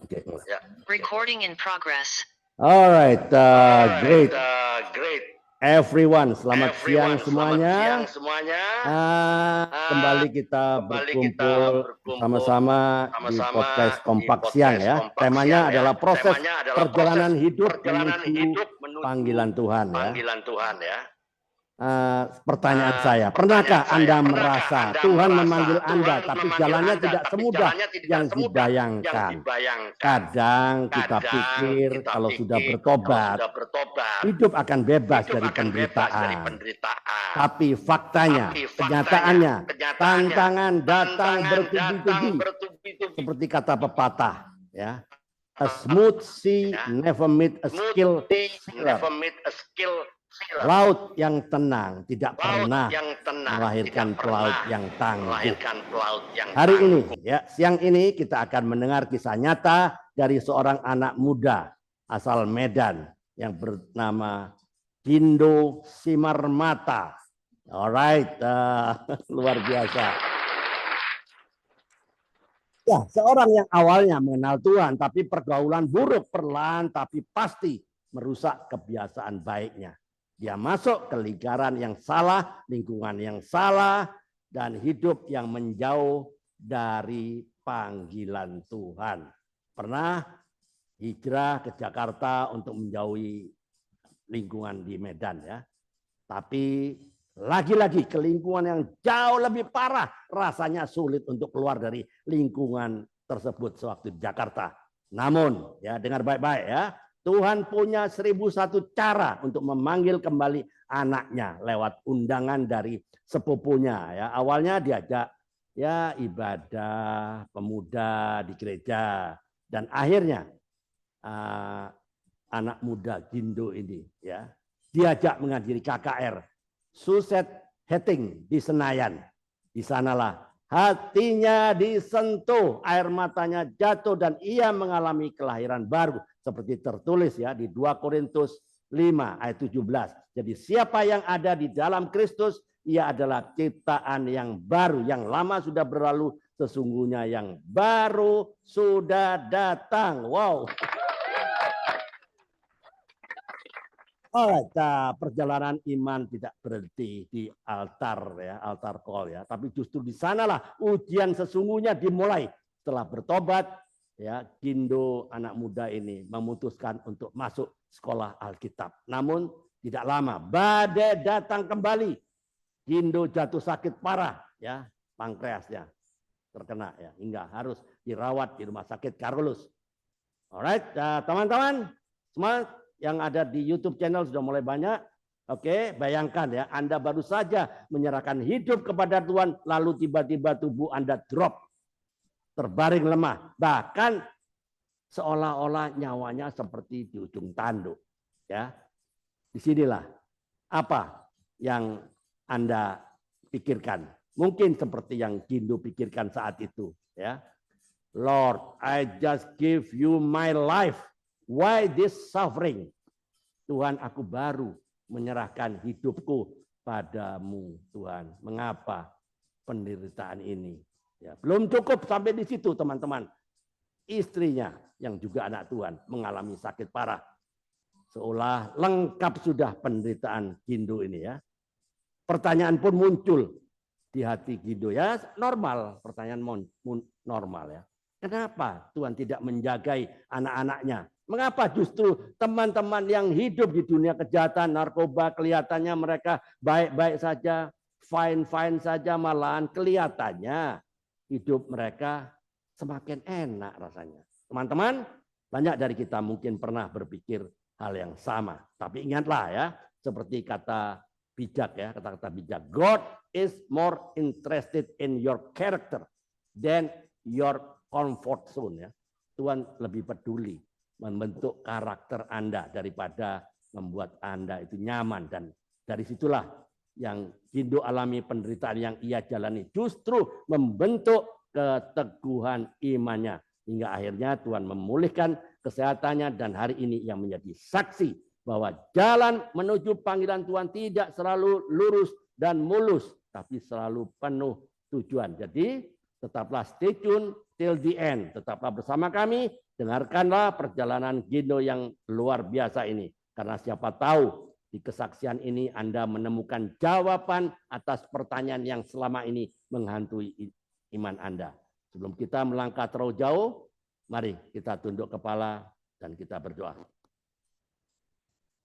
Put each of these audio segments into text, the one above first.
Oke. Recording in progress. Alright, great. Everyone, selamat siang semuanya. Kembali kita berkumpul bersama-sama di podcast Kompak Siang ya. Temanya adalah proses perjalanan hidup menuju panggilan Tuhan ya. Pertanyaan saya, pernahkah Anda merasa Tuhan memanggil Anda tapi jalannya tidak semudah yang dibayangkan? Kadang kita pikir kalau sudah bertobat, hidup akan bebas dari penderitaan. Tapi faktanya, kenyataannya, tantangan datang bertubi-tubi. Seperti kata pepatah, ya. A smooth sea never meet a skilled sailor. Laut yang tenang tidak pernah melahirkan pelaut yang tangguh. Hari ini, ya, siang ini kita akan mendengar kisah nyata dari seorang anak muda asal Medan yang bernama Gindo Simarmata. Alright, luar biasa. Ya, seorang yang awalnya mengenal Tuhan, tapi pergaulan buruk perlahan tapi pasti merusak kebiasaan baiknya. Dia masuk ke lingkaran yang salah, lingkungan yang salah, dan hidup yang menjauh dari panggilan Tuhan. Pernah hijrah ke Jakarta untuk menjauhi lingkungan di Medan ya. Tapi lagi-lagi ke lingkungan yang jauh lebih parah, rasanya sulit untuk keluar dari lingkungan tersebut sewaktu di Jakarta. Namun, ya dengar baik-baik ya. Tuhan punya 1001 cara untuk memanggil kembali anaknya lewat undangan dari sepupunya. Ya, awalnya diajak ya ibadah pemuda di gereja dan akhirnya anak muda Gindo ini ya diajak menghadiri KKR Suset Heting di Senayan. Di sanalah hatinya disentuh, air matanya jatuh dan ia mengalami kelahiran baru. Seperti tertulis ya di 2 Korintus 5 ayat 17. Jadi siapa yang ada di dalam Kristus, ia adalah ciptaan yang baru. Yang lama sudah berlalu, sesungguhnya yang baru sudah datang. Wow. Alright, perjalanan iman tidak berhenti di altar ya, altar call ya. Tapi justru di sanalah ujian sesungguhnya dimulai. Setelah bertobat, ya Gindo anak muda ini memutuskan untuk masuk sekolah Alkitab. Namun tidak lama badai datang kembali. Gindo jatuh sakit parah ya, pankreasnya terkena ya, hingga harus dirawat di rumah sakit Carolus. Alright, teman-teman semua yang ada di YouTube channel sudah mulai banyak. Oke, bayangkan ya, Anda baru saja menyerahkan hidup kepada Tuhan, lalu tiba-tiba tubuh Anda drop, terbaring lemah, bahkan seolah-olah nyawanya seperti di ujung tanduk. Ya, disinilah apa yang Anda pikirkan. Mungkin seperti yang Gindo pikirkan saat itu. Ya, Lord, I just give you my life. Why this suffering? Tuhan, aku baru menyerahkan hidupku padamu, Tuhan. Mengapa penderitaan ini? Ya, belum cukup sampai di situ, teman-teman. Istrinya yang juga anak Tuhan mengalami sakit parah. Seolah lengkap sudah penderitaan Gindo ini ya. Pertanyaan pun muncul di hati Gindo ya, normal, pertanyaan normal ya. Kenapa Tuhan tidak menjagai anak-anaknya? Mengapa justru teman-teman yang hidup di dunia kejahatan, narkoba, kelihatannya mereka baik-baik saja, fine-fine saja, malahan kelihatannya hidup mereka semakin enak rasanya. Teman-teman, banyak dari kita mungkin pernah berpikir hal yang sama. Tapi ingatlah ya, seperti kata bijak ya, kata-kata bijak. God is more interested in your character than your comfort zone ya. Tuhan lebih peduli membentuk karakter Anda daripada membuat Anda itu nyaman. Dan dari situlah yang Gindo alami penderitaan yang ia jalani justru membentuk keteguhan imannya. Hingga akhirnya Tuhan memulihkan kesehatannya dan hari ini ia menjadi saksi bahwa jalan menuju panggilan Tuhan tidak selalu lurus dan mulus, tapi selalu penuh tujuan. Jadi Tetaplah stay tune till the end. Tetaplah bersama kami. Dengarkanlah perjalanan Gindo yang luar biasa ini. Karena siapa tahu di kesaksian ini Anda menemukan jawaban atas pertanyaan yang selama ini menghantui iman Anda. Sebelum kita melangkah terlalu jauh, mari kita tunduk kepala dan kita berdoa.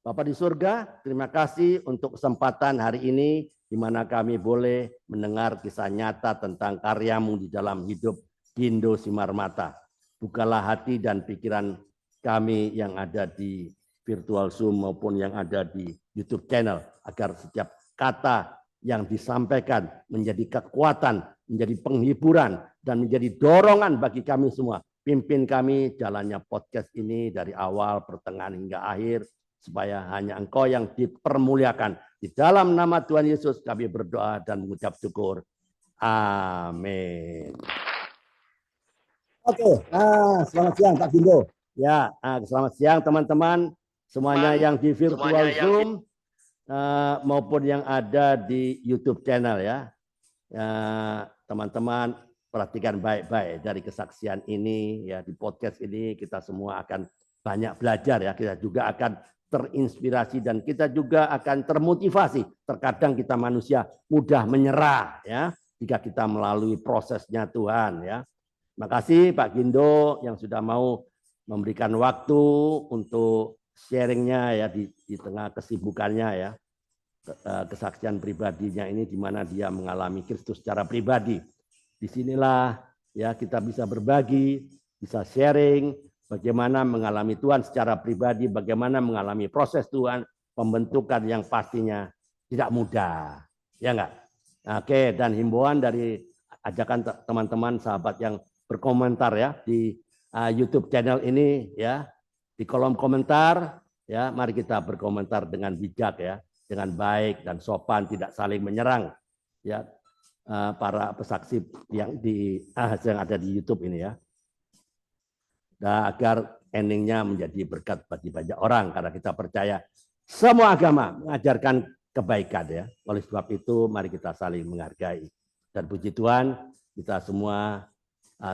Bapa di surga, terima kasih untuk kesempatan hari ini di mana kami boleh mendengar kisah nyata tentang karyamu di dalam hidup Gindo Simarmata. Bukalah hati dan pikiran kami yang ada di virtual Zoom maupun yang ada di YouTube channel agar setiap kata yang disampaikan menjadi kekuatan, menjadi penghiburan, dan menjadi dorongan bagi kami semua. Pimpin kami jalannya podcast ini dari awal, pertengahan hingga akhir, supaya hanya Engkau yang dipermuliakan. Di dalam nama Tuhan Yesus kami berdoa dan mengucap syukur. Amin. Oke, selamat siang Pak Gindo. Ya, selamat siang teman-teman semuanya yang di virtual Zoom maupun yang ada di YouTube channel ya. Teman-teman perhatikan baik-baik dari kesaksian ini ya, di podcast ini kita semua akan banyak belajar ya. Kita juga akan terinspirasi dan kita juga akan termotivasi. Terkadang kita manusia mudah menyerah ya jika kita melalui prosesnya Tuhan ya. Terima kasih Pak Gindo yang sudah mau memberikan waktu untuk sharingnya ya di tengah kesibukannya ya. Kesaksian pribadinya ini di mana dia mengalami Kristus secara pribadi. Disinilah ya kita bisa berbagi, bisa sharing bagaimana mengalami Tuhan secara pribadi, bagaimana mengalami proses Tuhan, pembentukan yang pastinya tidak mudah. Ya enggak? Oke, dan himbauan dari ajakan teman-teman sahabat yang berkomentar ya di YouTube channel ini ya, di kolom komentar ya, mari kita berkomentar dengan bijak ya, dengan baik dan sopan, tidak saling menyerang ya para pesaksi yang ada di YouTube ini ya. Dan agar endingnya menjadi berkat bagi banyak orang karena kita percaya semua agama mengajarkan kebaikan ya. Oleh sebab itu mari kita saling menghargai. Dan puji Tuhan kita semua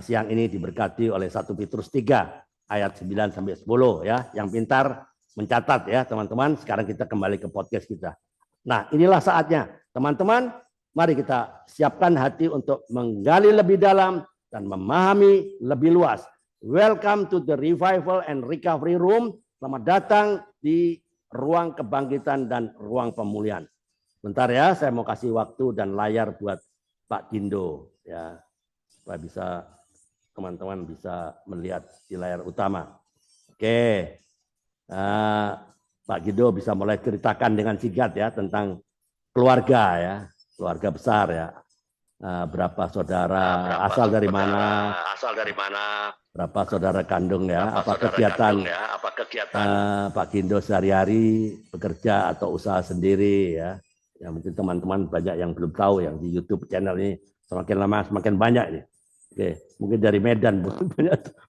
siang ini diberkati oleh 1 Petrus 3 ayat 9 sampai 10 ya. Yang pintar mencatat ya teman-teman. Sekarang kita kembali ke podcast kita. Nah, inilah saatnya. Teman-teman, mari kita siapkan hati untuk menggali lebih dalam dan memahami lebih luas. Welcome to the Revival and Recovery Room. Selamat datang di ruang kebangkitan dan ruang pemulihan. Bentar ya, saya mau kasih waktu dan layar buat Pak Gindo ya, supaya bisa teman-teman bisa melihat di layar utama. Oke, Pak Gindo bisa mulai ceritakan dengan singkat ya tentang keluarga ya, keluarga besar ya. Berapa saudara, asal dari mana, berapa saudara kandung ya, apa kegiatan Pak Gindo sehari-hari bekerja atau usaha sendiri ya. Ya mungkin teman-teman banyak yang belum tahu yang di YouTube channel ini semakin lama semakin banyak ini. Oke, mungkin dari Medan,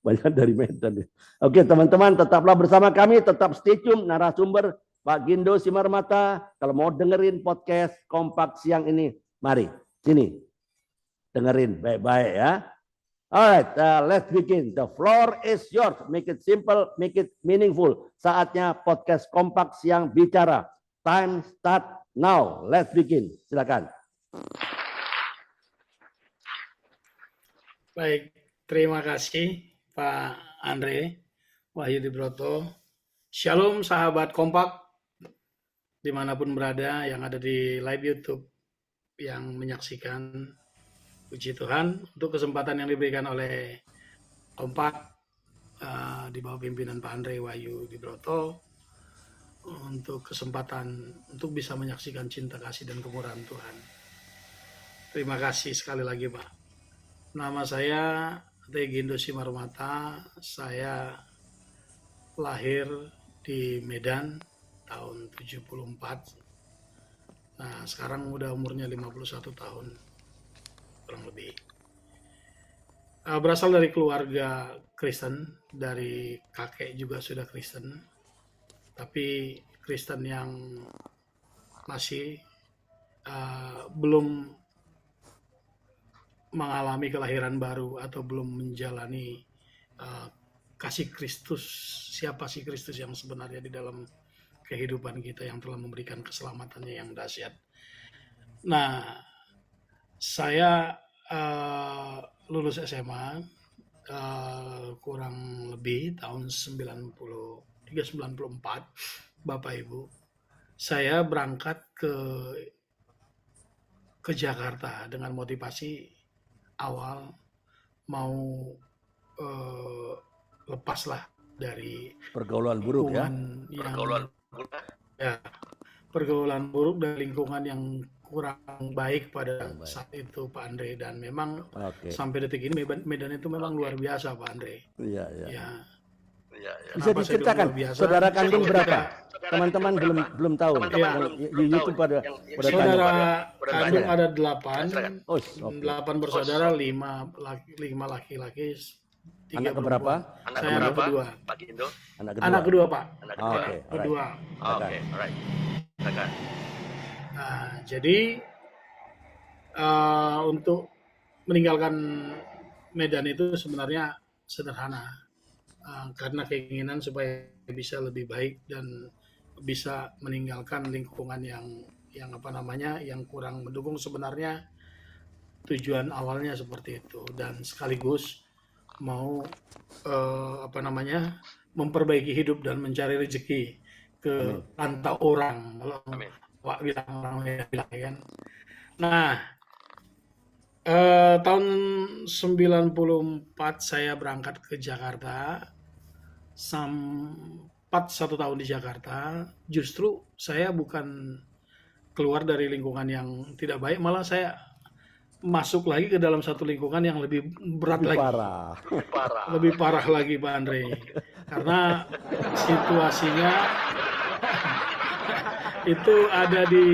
banyak dari Medan. Oke teman-teman, tetaplah bersama kami, tetap stay tune narasumber Pak Gindo Simarmata. Kalau mau dengerin podcast Kompak siang ini, mari sini dengerin baik-baik ya. Alright, let's begin. The floor is yours. Make it simple, make it meaningful. Saatnya podcast Kompak siang bicara. Time start now. Let's begin. Silakan. Baik, terima kasih Pak Andre Wahyu Dibroto. Shalom sahabat Kompak dimanapun berada yang ada di live YouTube yang menyaksikan. Puji Tuhan untuk kesempatan yang diberikan oleh Kompak di bawah pimpinan Pak Andre Wahyu Dibroto untuk kesempatan untuk bisa menyaksikan cinta kasih dan kemurahan Tuhan. Terima kasih sekali lagi Pak. Nama saya Gindo Simarmata. Saya lahir di Medan tahun 74. Nah, sekarang udah umurnya 51 tahun. Kurang lebih. Berasal dari keluarga Kristen, dari kakek juga sudah Kristen, tapi Kristen yang masih belum mengalami kelahiran baru atau belum menjalani kasih Kristus, siapa sih Kristus yang sebenarnya di dalam kehidupan kita yang telah memberikan keselamatannya yang dahsyat. Nah, saya lulus SMA kurang lebih tahun 93-94, Bapak Ibu. Saya berangkat ke Jakarta dengan motivasi awal mau lepaslah dari Pergaulan buruk ya. Pergaulan buruk dan lingkungan yang kurang baik pada saat itu, Pak Andre. Dan memang sampai detik ini Medan itu memang luar biasa, Pak Andre. Iya. Bisa Kenapa saya bilang diceritakan luar biasa? saudara kandung berapa? Teman-teman belum tahu. Di YouTube pada Saudara kandung ada 8, Oh, 8 bersaudara, 5 laki-laki, 3 anak keberapa? Saya anak kedua. Anak kedua, Pak. Oke, Kedua. Alright. Silakan. Nah, jadi untuk meninggalkan Medan itu sebenarnya sederhana, karena keinginan supaya bisa lebih baik dan bisa meninggalkan lingkungan yang kurang mendukung. Sebenarnya tujuan awalnya seperti itu, dan sekaligus mau memperbaiki hidup dan mencari rezeki ke rantau orang, kalau Pak bilang kan. Nah, tahun 94 saya berangkat ke Jakarta. Sempat 1 tahun di Jakarta, justru saya bukan keluar dari lingkungan yang tidak baik, malah saya masuk lagi ke dalam satu lingkungan yang lebih berat lagi. Lebih parah lagi, Pak Andre. Karena situasinya itu ada di,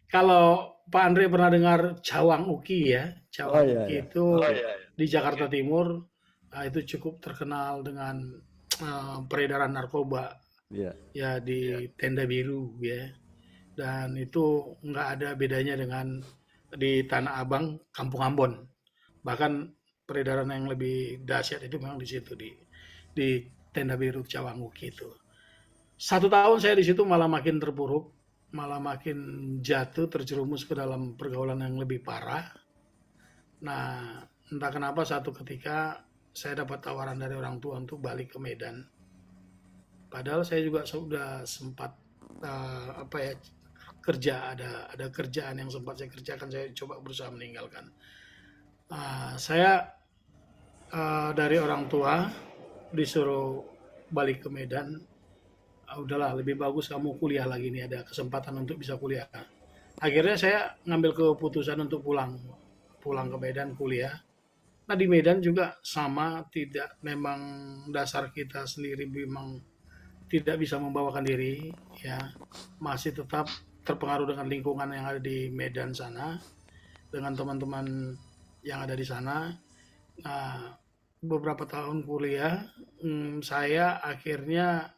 kalau Pak Andre pernah dengar Cawang Uki ya, Cawang Uki itu di Jakarta Timur, itu cukup terkenal dengan peredaran narkoba ya di Tenda Biru ya, dan itu nggak ada bedanya dengan di Tanah Abang, Kampung Ambon. Bahkan peredaran yang lebih dahsyat itu memang di situ, di Tenda Biru Cawang Uki itu. 1 tahun saya di situ malah makin terpuruk, malah makin jatuh, terjerumus ke dalam pergaulan yang lebih parah. Nah, entah kenapa satu ketika saya dapat tawaran dari orang tua untuk balik ke Medan. Padahal saya juga sudah sempat kerja, ada kerjaan yang sempat saya kerjakan, saya coba berusaha meninggalkan. Saya dari orang tua disuruh balik ke Medan. Udahlah, lebih bagus kamu kuliah lagi nih, ada kesempatan untuk bisa kuliah. Akhirnya saya ngambil keputusan untuk pulang ke Medan kuliah. Nah, di Medan juga sama, memang dasar kita sendiri memang tidak bisa membawakan diri ya, masih tetap terpengaruh dengan lingkungan yang ada di Medan sana, dengan teman-teman yang ada di sana. Nah, beberapa tahun kuliah, saya akhirnya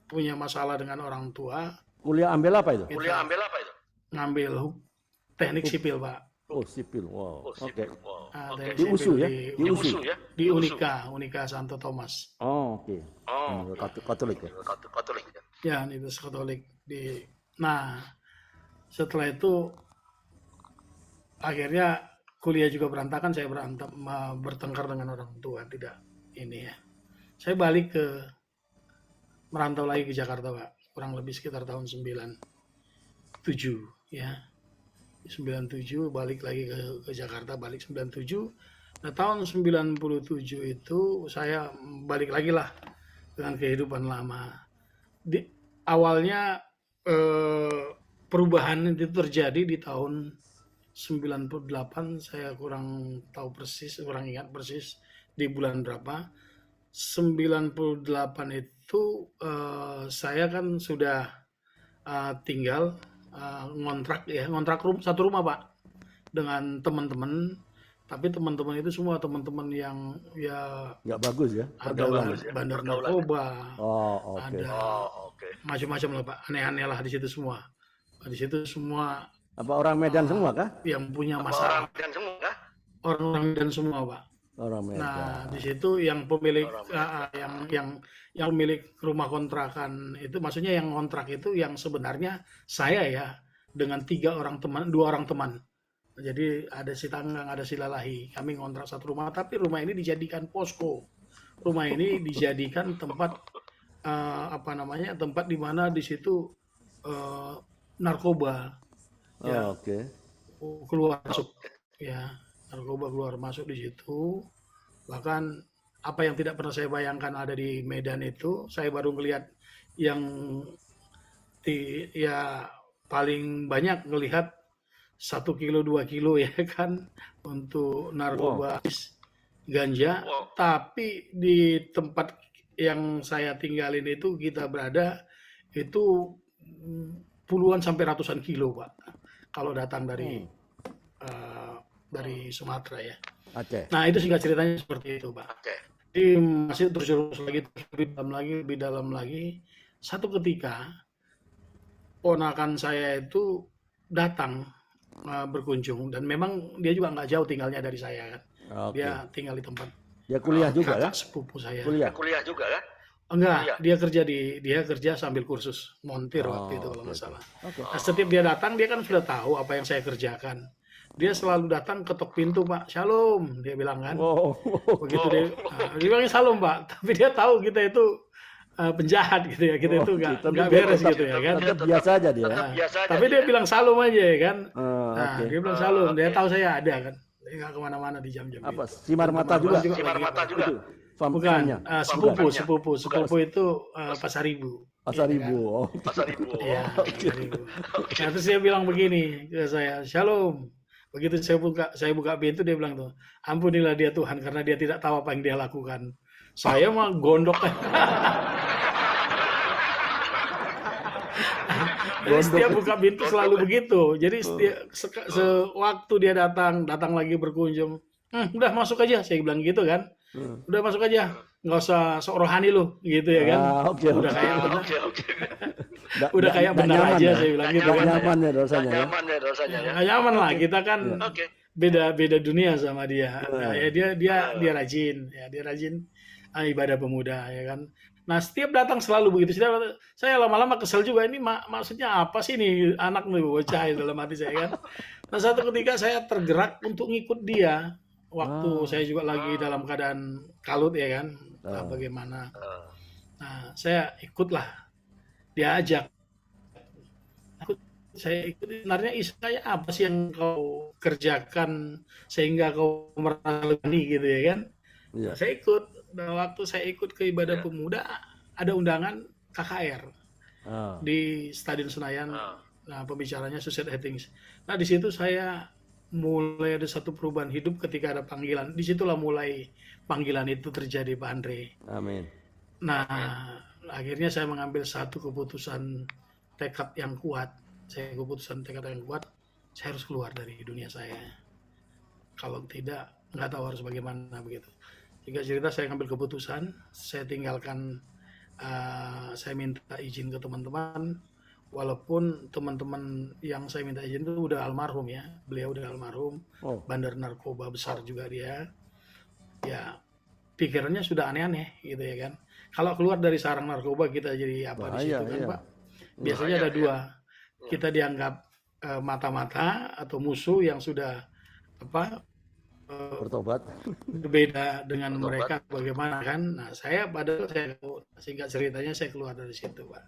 punya masalah dengan orang tua. Kuliah ambil apa itu? Ngambil teknik sipil, Pak. Oh, sipil. Wow. Oke. Di USU ya? Di Unika Santo Thomas. Oh, oke. Katolik ya? Ya, Universitas Katolik. Nah, setelah itu akhirnya kuliah juga berantakan, saya bertengkar dengan orang tua, tidak ini ya. Saya merantau lagi ke Jakarta, Pak. Kurang lebih sekitar tahun 97 ya. 97 balik lagi ke Jakarta, balik 97. Nah, tahun 97 itu saya balik lagi lah dengan kehidupan lama. Awalnya perubahan itu terjadi di tahun 98, saya kurang tahu persis, kurang ingat persis di bulan berapa. 98 itu saya kan sudah tinggal ngontrak satu rumah, Pak, dengan teman-teman. Tapi teman-teman itu semua teman-teman yang ya nggak bagus ya, ada bandar narkoba, ada macam-macam lah, Pak, aneh-aneh lah di situ semua. Di situ semua apa orang Medan semua kah? yang punya masalah. orang Medan semua, Pak. Orang Nah, Medan. di situ yang pemilik Orang Medan. yang milik rumah kontrakan itu, maksudnya yang kontrak itu yang sebenarnya saya ya dengan 2 orang teman. Jadi ada si Tanggang, ada si Lalahi. Kami ngontrak satu rumah, tapi rumah ini dijadikan posko. Rumah ini dijadikan tempat apa namanya? Tempat di mana di situ eh, narkoba ya Oke. keluar masuk ya, narkoba keluar masuk di situ. Bahkan apa yang tidak pernah saya bayangkan ada di Medan itu, saya baru melihat yang ya paling banyak melihat 1 kilo 2 kilo ya kan untuk Wow. narkoba ganja. Wow. Tapi di tempat yang saya tinggalin itu kita berada itu puluhan sampai ratusan kilo, Pak. Kalau datang dari Sumatera ya. Aceh. Nah, itu singkat ceritanya seperti itu, Pak. Oke. Jadi masih terus lagi, lebih dalam lagi. Satu ketika ponakan saya itu datang berkunjung, dan memang dia juga nggak jauh tinggalnya dari saya kan. Oke. Dia tinggal di tempat Dia kuliah juga kakak ya? sepupu saya. Kuliah. Kuliah juga kan? Enggak, Iya. dia kerja sambil kursus montir waktu itu Oh, kalau oke, nggak oke. salah. Oke. Nah, setiap dia datang dia kan sudah tahu apa yang saya kerjakan. Dia selalu datang ketok pintu, Pak. Shalom, dia bilang kan. Wow. Begitu dia bilangnya salam, Pak. Tapi dia tahu kita itu penjahat gitu ya. Kita itu Oke, tapi nggak dia beres tetap- gitu ya kan. Tetap biasa aja dia. Tetap Nah, biasa aja tapi dia bilang salam aja ya kan. Nah, Oke. dia bilang salam. Dia Oke. tahu saya ada kan. Dia nggak kemana-mana di jam-jam Apa? itu. Simar Dan mata teman-teman juga? Simar lagi mata apa? juga. Itu. Bukan, Famnya. sepupu itu Pasar Ibu. Pasar Iya kan? Ibu. Oh. Pasar Ibu. Iya, Pasar Ibu. Nah, terus dia bilang begini ke saya, Shalom. Begitu saya buka pintu, dia bilang tuh, ampunilah dia Tuhan karena dia tidak tahu apa yang dia lakukan. Saya mah gondok. Jadi setiap buka pintu selalu begitu. Jadi sewaktu dia datang lagi berkunjung, udah masuk aja, saya bilang gitu kan. Udah masuk aja, nggak usah sok rohani lu, gitu ya kan. Ah, oke, Udah oke. kayak benar, Oke, oke. udah kayak Nggak benar nyaman aja, ya? saya bilang gitu Nggak kan. nyaman ya Nggak rasanya ya? nyaman ya rasanya ya. Nggak nyaman lah, kita kan Oke. beda dunia sama dia. Nah, Hmm. ya dia rajin, ya dia rajin ibadah pemuda ya kan. Nah, setiap datang selalu begitu. Saya lama-lama kesel juga, ini maksudnya apa sih nih anak nih bocah ya, dalam hati saya kan. Nah, satu ketika saya tergerak untuk ngikut dia waktu saya juga lagi dalam keadaan kalut ya kan. Nah, bagaimana? Nah, saya ikutlah, dia ajak. Saya ikut, sebenarnya saya apa sih yang kau kerjakan sehingga kau merasa lebih gitu ya kan. Iya. Saya ikut. Dan waktu saya ikut ke ibadah pemuda, ada undangan KKR Ah. di Stadion Senayan. Nah, pembicaranya Suset Hattings. Nah, di situ saya mulai ada satu perubahan hidup ketika ada panggilan. Disitulah mulai panggilan itu terjadi, Pak Andre. Amin. Nah, akhirnya saya mengambil satu keputusan tekad yang kuat. Saya harus keluar dari dunia saya. Kalau tidak, nggak tahu harus bagaimana begitu. Jika cerita saya ngambil keputusan, saya tinggalkan, saya minta izin ke teman-teman, walaupun teman-teman yang saya minta izin itu udah almarhum ya, beliau udah almarhum, Oh. bandar narkoba besar juga dia. Ya, pikirannya sudah aneh-aneh gitu ya kan. Kalau keluar dari sarang narkoba kita jadi apa di Bahaya, situ kan, iya. Pak? Biasanya ada dua. Kita dianggap mata-mata atau musuh yang sudah Bertobat. berbeda dengan mereka bagaimana kan. Nah, saya singkat ceritanya saya keluar dari situ, Pak.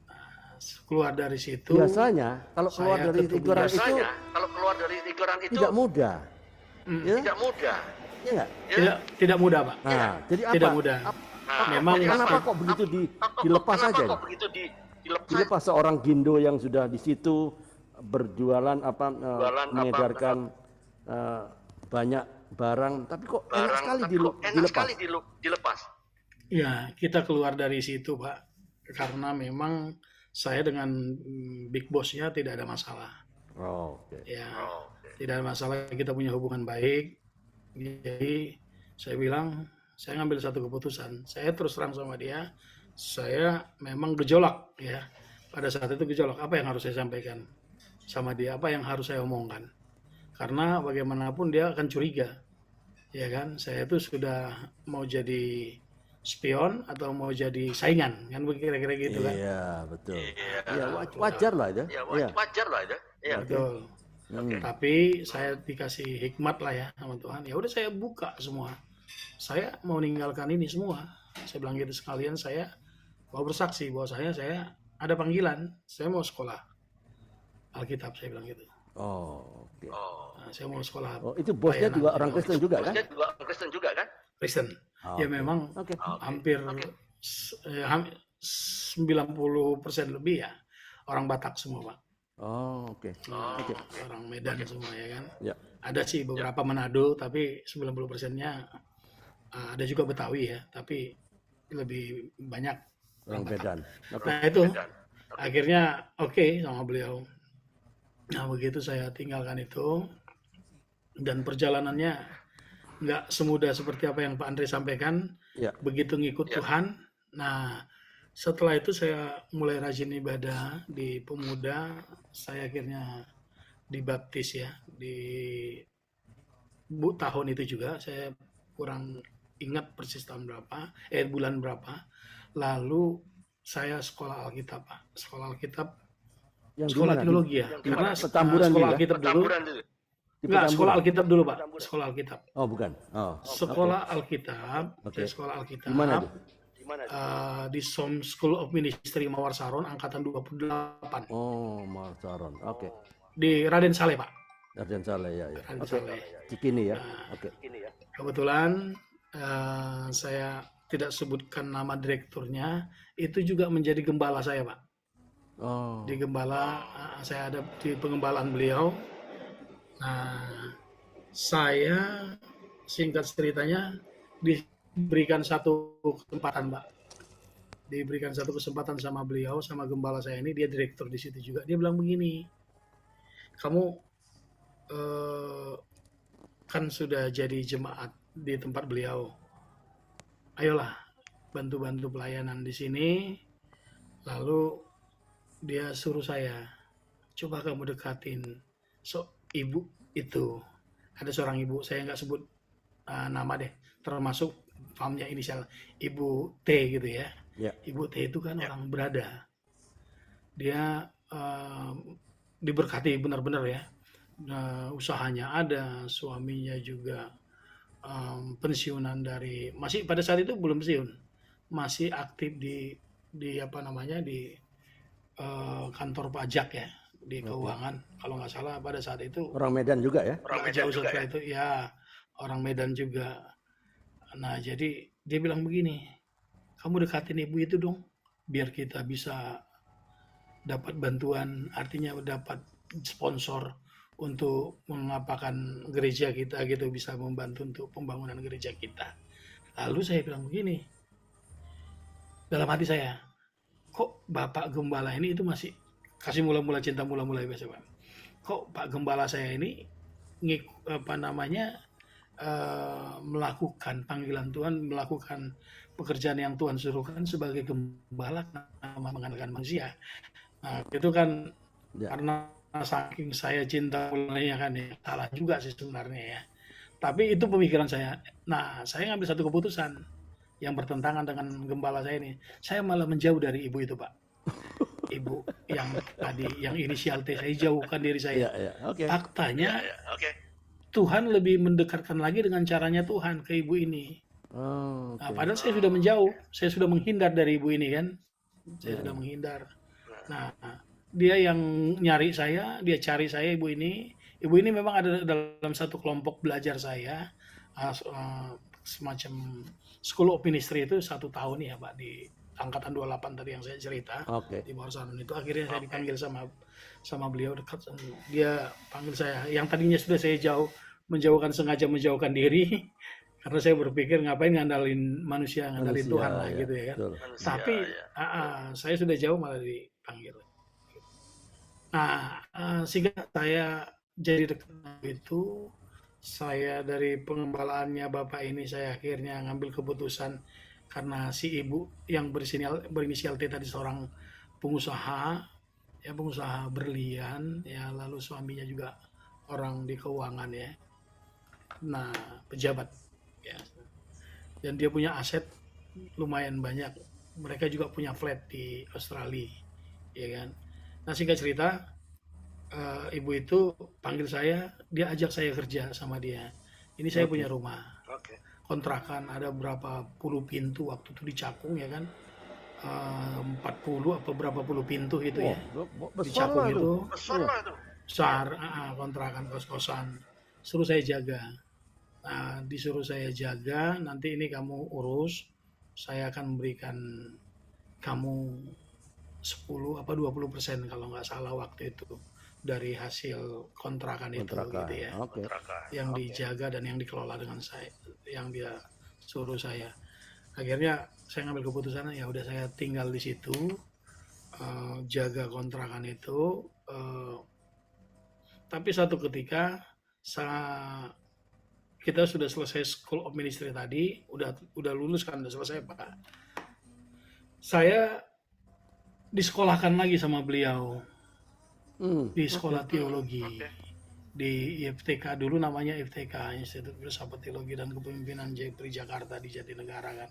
Nah, keluar dari situ. Biasanya kalau keluar saya dari ketemu lingkaran itu Biasanya kalau keluar dari lingkaran itu tidak mudah. Ya? tidak mudah. Iya nggak? Tidak mudah, Pak. Nah, jadi apa? Tidak mudah. Memang Kenapa kok begitu dilepas Kenapa aja? kok begitu dilepas? Dilepas seorang Gindo yang sudah di situ berjualan mengedarkan banyak barang, tapi kok enak sekali dilepas. dilepas. Ya, kita keluar dari situ, Pak. Karena memang saya dengan big boss-nya tidak ada masalah. Oh, oke. Ya, tidak ada masalah, kita punya hubungan baik. Jadi saya bilang, saya ngambil satu keputusan. Saya terus terang sama dia, saya memang gejolak ya. Pada saat itu gejolak, apa yang harus saya sampaikan sama dia, apa yang harus saya omongkan. karena bagaimanapun dia akan curiga, ya kan? Saya itu sudah mau jadi spion atau mau jadi saingan, kan kira-kira gitu kan? Iya, betul. Iya. Ya wajar lah itu. Ya Iya. wajar lah itu. Iya. Betul. Hmm. Tapi saya dikasih hikmat lah ya sama Tuhan. Ya udah saya buka semua. Saya mau meninggalkan ini semua. Saya bilang gitu, sekalian saya mau bersaksi bahwa saya ada panggilan. Saya mau sekolah Alkitab, saya bilang gitu. Oh, oke. Oh. Nah, saya mau sekolah Oh, itu bosnya pelayanan. juga orang Kristen juga kan? Bosnya juga Kristen juga kan? Kristen. Oh, Ya oke. memang Oke. hampir 90% lebih ya orang Batak semua, Pak. Oh, oke. Oke. Orang Medan semua ya kan. Ya. Ada sih beberapa Manado, tapi 90%-nya ada juga Betawi ya, tapi lebih banyak Orang Batak. Medan. Oke. Nah itu Dan akhirnya oke sama beliau. Nah begitu saya tinggalkan itu, dan perjalanannya nggak semudah seperti apa yang Pak Andre sampaikan. Ya. Begitu ngikut Ya. Tuhan, nah setelah itu saya mulai rajin ibadah di pemuda. Saya akhirnya dibaptis ya di tahun itu juga. Saya kurang ingat persis tahun berapa, bulan berapa. Lalu saya sekolah Alkitab, Pak. Sekolah Alkitab, Yang sekolah gimana? teologi ya. Yang Karena gimana? Petamburan sekolah juga? Alkitab dulu. Petamburan dulu. Di Enggak, Petamburan? sekolah Alkitab dulu, Pak. Sekolah Alkitab. Oh, bukan. Oh. Sekolah Alkitab, Oke. saya sekolah Alkitab. Di mana tuh? Di mana? Di SOM School of Ministry Mawar Saron, angkatan 28. Oh, Marsaron. Oke. Di Raden Saleh, Pak. Arden Saleh ya. Raden Oke. Saleh. Cikini ya. Oke. Ini ya. Kebetulan saya tidak sebutkan nama direkturnya, itu juga menjadi gembala saya, Pak. Oh. Di gembala, saya ada di pengembalaan beliau. Nah, saya singkat ceritanya diberikan satu kesempatan, Pak. Diberikan satu kesempatan sama beliau, sama gembala saya ini, dia direktur di situ juga. Dia bilang begini, kamu kan sudah jadi jemaat di tempat beliau. Ayolah, bantu-bantu pelayanan di sini. Lalu dia suruh saya, coba kamu dekatin ibu itu. Ada seorang ibu, saya nggak sebut nama deh, termasuk pahamnya inisial Ibu T gitu ya. Ya. Ibu T itu kan orang berada. Dia diberkati benar-benar ya. Usahanya ada, suaminya juga pensiunan dari, masih pada saat itu belum pensiun, masih aktif di apa namanya, di kantor pajak ya, di keuangan kalau nggak salah pada saat itu. Orang Medan juga ya? Orang Nggak Medan jauh juga setelah ya. itu ya, orang Medan juga. Nah jadi dia bilang begini, kamu dekatin ibu itu dong, biar kita bisa dapat bantuan, artinya dapat sponsor untuk mengapakan gereja kita gitu, bisa membantu untuk pembangunan gereja kita. Lalu saya bilang begini, dalam hati saya, kok Bapak Gembala ini itu masih kasih mula-mula cinta mula-mula biasa, Pak. Kok Pak Gembala saya ini melakukan panggilan Tuhan, melakukan pekerjaan yang Tuhan suruhkan sebagai gembala, mengandalkan manusia. Nah, itu kan Ya. karena saking saya cinta mulainya kan ya, salah juga sih sebenarnya ya. Tapi itu pemikiran saya. Nah, saya ngambil satu keputusan yang bertentangan dengan gembala saya ini. Saya malah menjauh dari ibu itu, Pak. Ibu yang tadi, yang inisial T, saya jauhkan diri saya. Iya, iya. Oke. Faktanya Ya, oke. Tuhan lebih mendekatkan lagi dengan caranya Tuhan ke ibu ini. Oh, Nah, oke. padahal saya sudah menjauh, saya sudah menghindar dari ibu ini kan. Saya sudah menghindar. Nah, dia yang nyari saya, dia cari saya ibu ini. Ibu ini memang ada dalam satu kelompok belajar saya, semacam School of Ministry itu 1 tahun ya Pak, di angkatan 28 tadi yang saya cerita. Oke. Di Mawar Saron itu akhirnya saya dipanggil sama beliau, dekat. Dia panggil saya, yang tadinya sudah saya sengaja menjauhkan diri karena saya berpikir ngapain ngandalin manusia, ngandalin Manusia, Tuhan lah ya, gitu ya kan. betul. Manusia, Tapi ya. saya sudah jauh malah dipanggil. Nah, sehingga saya jadi dekat itu, saya dari pengembalaannya Bapak ini saya akhirnya ngambil keputusan karena si ibu yang berinisial T tadi seorang pengusaha, ya pengusaha berlian, ya lalu suaminya juga orang di keuangan ya. Nah, pejabat ya. Dan dia punya aset lumayan banyak. Mereka juga punya flat di Australia, ya kan. Nah, singkat cerita, ibu itu panggil saya, dia ajak saya kerja sama dia. Ini saya punya rumah, Oke. kontrakan ada berapa puluh pintu waktu itu di Cakung ya kan. 40 atau berapa puluh pintu gitu ya. Di Besar Cakung lah itu Besar lah itu. besar, kontrakan kos-kosan. Suruh saya jaga. Nah, disuruh saya jaga, nanti ini kamu urus, saya akan memberikan kamu 10 apa 20% kalau nggak salah waktu itu dari hasil kontrakan itu Kontrakan. gitu ya. Oke. Yang dijaga dan yang dikelola dengan saya, yang dia suruh saya. Akhirnya saya ngambil keputusan ya udah saya tinggal di situ, jaga kontrakan itu. Tapi satu ketika kita sudah selesai School of Ministry tadi, udah lulus kan, udah selesai Pak. Saya disekolahkan lagi sama beliau di sekolah teologi di IFTK, dulu namanya IFTK, Institut Filsafat Teologi dan Kepemimpinan Jeffrey Jakarta di Jatinegara kan.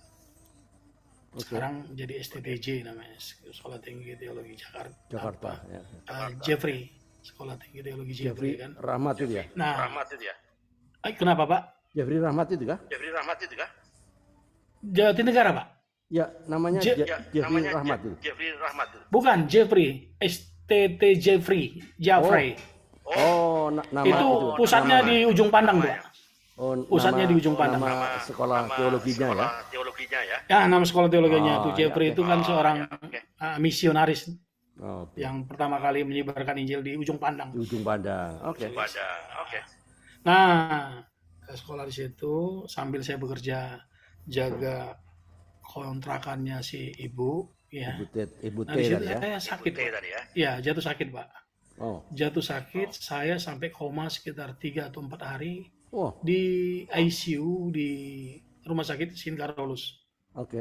Sekarang jadi STTJ namanya, Sekolah Tinggi Teologi Jakarta. Ya. Jeffrey, Sekolah Tinggi Teologi Jeffrey kan. Rahmat itu ya? Nah, Rahmat itu ya. kenapa Pak? Jeffrey Rahmat itu kah? Jeffrey Rahmat itu kah? Jatinegara Pak? Ya, namanya Je- Jeffrey namanya Rahmat itu. Jeffrey Rahmat itu. Bukan, Jeffrey, STT Jeffrey. Oh, nama Itu pusatnya di ujung Pandang, Pak. Oh, pusatnya di ujung Pandang. Nama sekolah teologinya ya. Sekolah teologinya ya. Ya, nama sekolah teologinya Oh, itu Jeffrey ya, itu kan seorang misionaris Oh, oke. yang pertama kali menyebarkan Injil di ujung Pandang. Di ujung Pandang. Oke. Pada oke. Nah, saya sekolah di situ sambil saya bekerja jaga kontrakannya si ibu, ya. Ibu Nah, T di situ tadi ya. saya sakit, T Pak. tadi ya. Ya, jatuh sakit, Pak. Oh. Jatuh sakit, saya sampai koma sekitar 3 atau 4 hari Oh, di ICU di Rumah Sakit Sin Carolus. oke.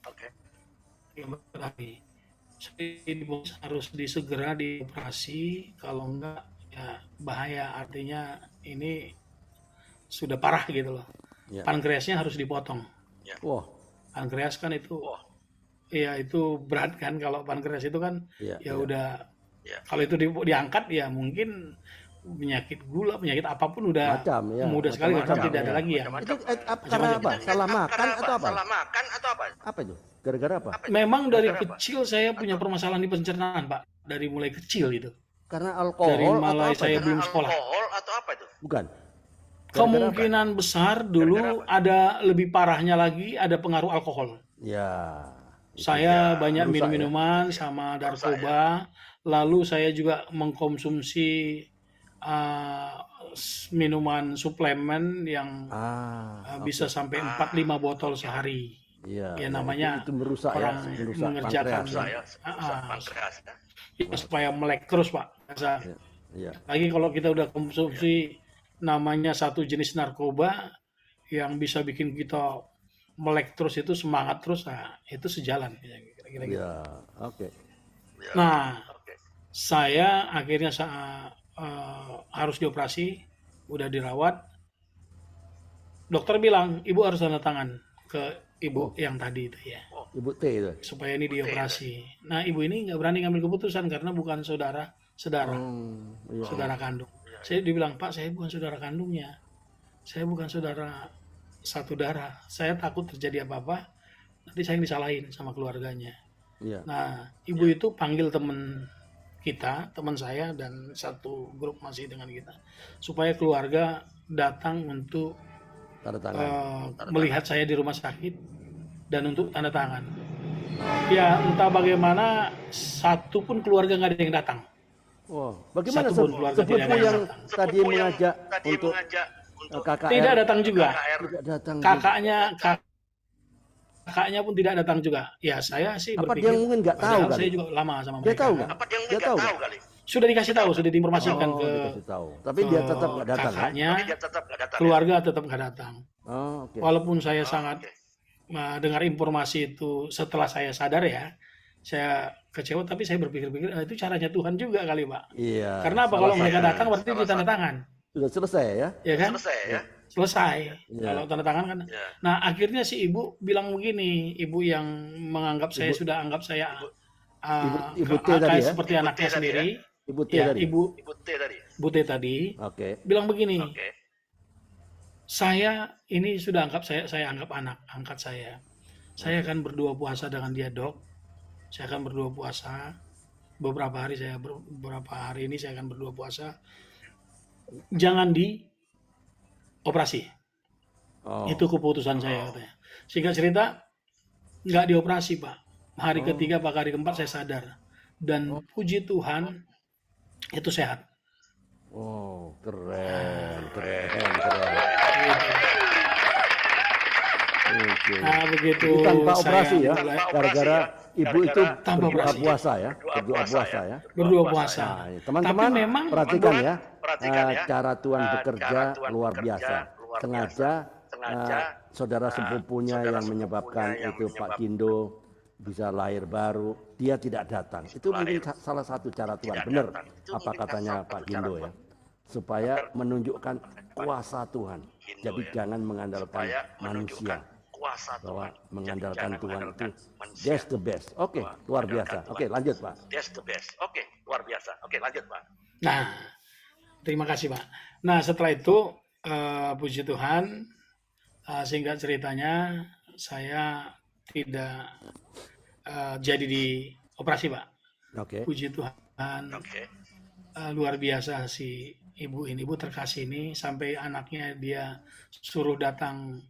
Oke. 4 hari. Ibu harus segera dioperasi, kalau enggak ya bahaya, artinya ini sudah parah gitu loh. Ya. Pankreasnya harus dipotong. Wah, Pankreas kan itu, ya itu berat kan, kalau pankreas itu kan iya. ya udah, Ya. kalau itu diangkat ya mungkin penyakit gula, penyakit apapun udah Macam, ya. mudah sekali karena Macam-macam, tidak ada ya. lagi ya. Itu karena apa? Salah makan atau apa? Salah makan atau apa? Apa itu? Gara-gara apa? Memang dari kecil saya punya permasalahan di pencernaan, Pak. Dari mulai kecil itu. Karena Dari alkohol atau mulai apa? saya itu? belum sekolah. Alkohol atau apa itu? Bukan. Kemungkinan besar dulu ada lebih parahnya lagi, ada pengaruh alkohol. Ya. Saya banyak Rusak, minum-minuman sama narkoba, lalu saya juga mengkonsumsi minuman suplemen yang bisa sampai 4-5 botol sehari. Iya. Ya namanya itu merusak orang ya, merusak mengerjakan pankreas. Saya pankreas ya. ya, supaya melek terus, Pak. Iya. Lagi kalau kita udah konsumsi namanya satu jenis narkoba yang bisa bikin kita melek terus, itu semangat terus, nah itu sejalan kira-kira gitu. Iya, oke. Nah, Oke. saya akhirnya harus dioperasi, udah dirawat. Dokter bilang ibu harus tanda tangan ke ibu yang tadi itu ya, Ibu T itu. supaya ini dioperasi. Nah, ibu ini nggak berani ngambil keputusan karena bukan saudara Iya. saudara kandung. Saya dibilang, Pak, saya bukan saudara kandungnya, saya bukan saudara satu darah, saya takut terjadi apa-apa nanti saya yang disalahin sama keluarganya. Iya. Nah, ibu itu panggil teman saya dan satu grup masih dengan kita, supaya keluarga datang untuk Tanda tangan. melihat saya di rumah sakit dan untuk tanda tangan. Ya, entah bagaimana satu pun keluarga nggak ada yang datang. Wah, bagaimana Satu pun keluarga sepupu tidak yang datang. tadi mengajak untuk KKR Tidak datang juga. tidak datang. Kakaknya pun tidak datang juga. Ya, saya sih Apa berpikir, dia mungkin nggak tahu padahal kali? saya juga lama sama Dia mereka. tahu kan. nggak? Apa dia Dia nggak tahu tahu kali? Sudah dikasih tahu, sudah diinformasikan ke dikasih tahu. Tapi dia tetap nggak datang. Kan? kakaknya, Tapi dia tetap nggak datang. keluarga tetap nggak datang. Oh, oke. Walaupun saya sangat Oke. dengar informasi itu setelah saya sadar ya, saya kecewa, tapi saya berpikir-pikir itu caranya Tuhan juga kali, Pak. Iya. Karena apa? salah Kalau mereka satu. datang berarti ditanda tangan, Sudah selesai ya? ya kan? Selesai ya. Selesai. Iya. Kalau tanda tangan kan. Ya. Nah, akhirnya si ibu bilang begini, ibu yang menganggap saya Ibu- sudah anggap saya Ibu T tadi ya? seperti Ibu T anaknya tadi sendiri. Ibu T Ya, tadi. Ibu Ibu T tadi. Bute tadi Oke. bilang begini, Oke. saya ini sudah anggap saya anggap anak angkat saya. Saya akan berdua puasa dengan dia, Dok. Saya akan berdua puasa. Beberapa hari ini saya akan berdua puasa. Jangan dioperasi. Oh. Itu keputusan saya katanya. Singkat cerita, nggak dioperasi, Pak. Hari ketiga, Pak, hari keempat saya sadar. Dan puji Tuhan, itu sehat. Oh, keren. Gitu. Oke. Nah, begitu Itu tanpa saya operasi ya? mulai Gara-gara ibu itu Tanpa berdoa operasi. puasa ya? Berdoa puasa ya? berdua puasa. Nah, teman-teman Tapi memang perhatikan ya, perhatikan ya, cara Tuhan bekerja cara Tuhan luar bekerja biasa. luar Sengaja Sengaja, saudara sepupunya yang menyebabkan itu Pak Kindo bisa lahir baru, dia tidak datang. Itu mungkin salah satu cara Tuhan. Benar apa katanya Pak Kindo ya? Supaya menunjukkan kuasa Tuhan. Jadi jangan mengandalkan manusia. kuasa Bahwa Tuhan. mengandalkan Jadi jangan Tuhan itu mengandalkan manusia. that's the best. Oke, luar biasa. Oke, lanjut Pak. That's the best. Oke, luar biasa. Oke, lanjut Pak. Nah, terima kasih, Pak. Nah, setelah itu puji Tuhan, singkat ceritanya saya tidak jadi dioperasi, Pak. Oke. Puji Tuhan, Oke. luar biasa si ibu ini, ibu terkasih ini, sampai anaknya dia suruh datang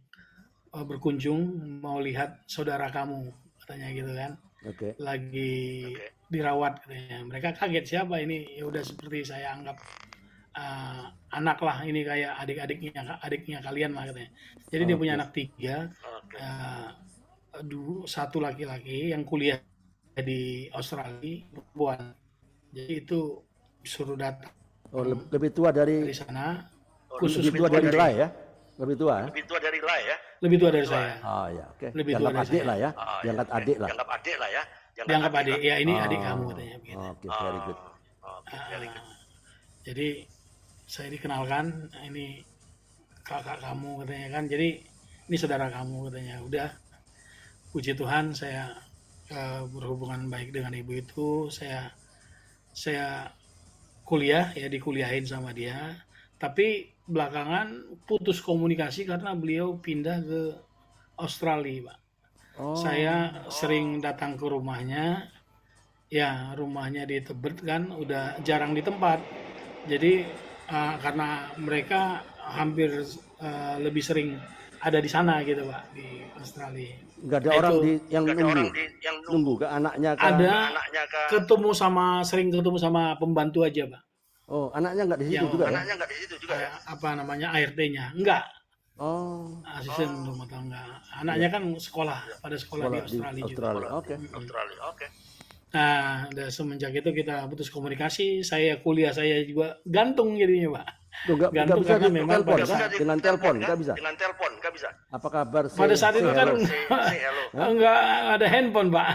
berkunjung, mau lihat saudara kamu, katanya gitu kan. Oke. Lagi Oke. dirawat katanya. Mereka kaget, siapa ini? Ya udah seperti saya anggap anak lah, ini kayak adiknya kalian lah katanya. Jadi dia punya anak 3, Oke. satu laki-laki yang kuliah di Australia, perempuan. Jadi itu suruh datang Oh, lebih tua dari dari sana, Oh, khusus lebih tua dari Lai ya? Lebih tua ya? Lebih tua dari Lai ya. lebih tua dari saya. Oh ya, oke. Lebih tua Dianggap dari adik saya. lah ya. Oh, ya, Dianggap oke. adik lah. Dianggap adik lah ya. Dianggap adik, ya ini Oh. adik kamu katanya begitu. Oke, very good. Oke, very good. Jadi saya dikenalkan, ini kakak kamu katanya kan. Jadi ini saudara kamu katanya. Udah, puji Tuhan saya berhubungan baik dengan ibu itu. Saya kuliah ya, dikuliahin sama dia. Tapi belakangan putus komunikasi karena beliau pindah ke Australia, Pak. Oh. Saya sering datang ke rumahnya. Ya, rumahnya di Tebet kan udah jarang di tempat. Jadi karena mereka hampir lebih sering ada di sana gitu, Pak, di Australia. Nggak ada Nah, orang itu yang Nggak ada nunggu. orang yang Nunggu ke anaknya ke ada anaknya kan. sering ketemu sama pembantu aja, Pak. Oh, anaknya nggak di situ Yang juga ya? Anaknya nggak di situ juga ya. Kayak apa namanya, ART-nya. Enggak, Oh, asisten rumah tangga. Anaknya kan sekolah pada sekolah di sekolah di Australia juga. Australia. Oke. Australia. Oke. Nah, semenjak itu kita putus komunikasi. Saya kuliah saya juga gantung jadinya, Pak. Tuh, nggak Gantung bisa karena di memang telepon pada kan? saat- Dengan telepon nggak bisa. Dengan telepon nggak bisa. Apa kabar? Pada saat itu kan Say hello. enggak ada handphone, Pak.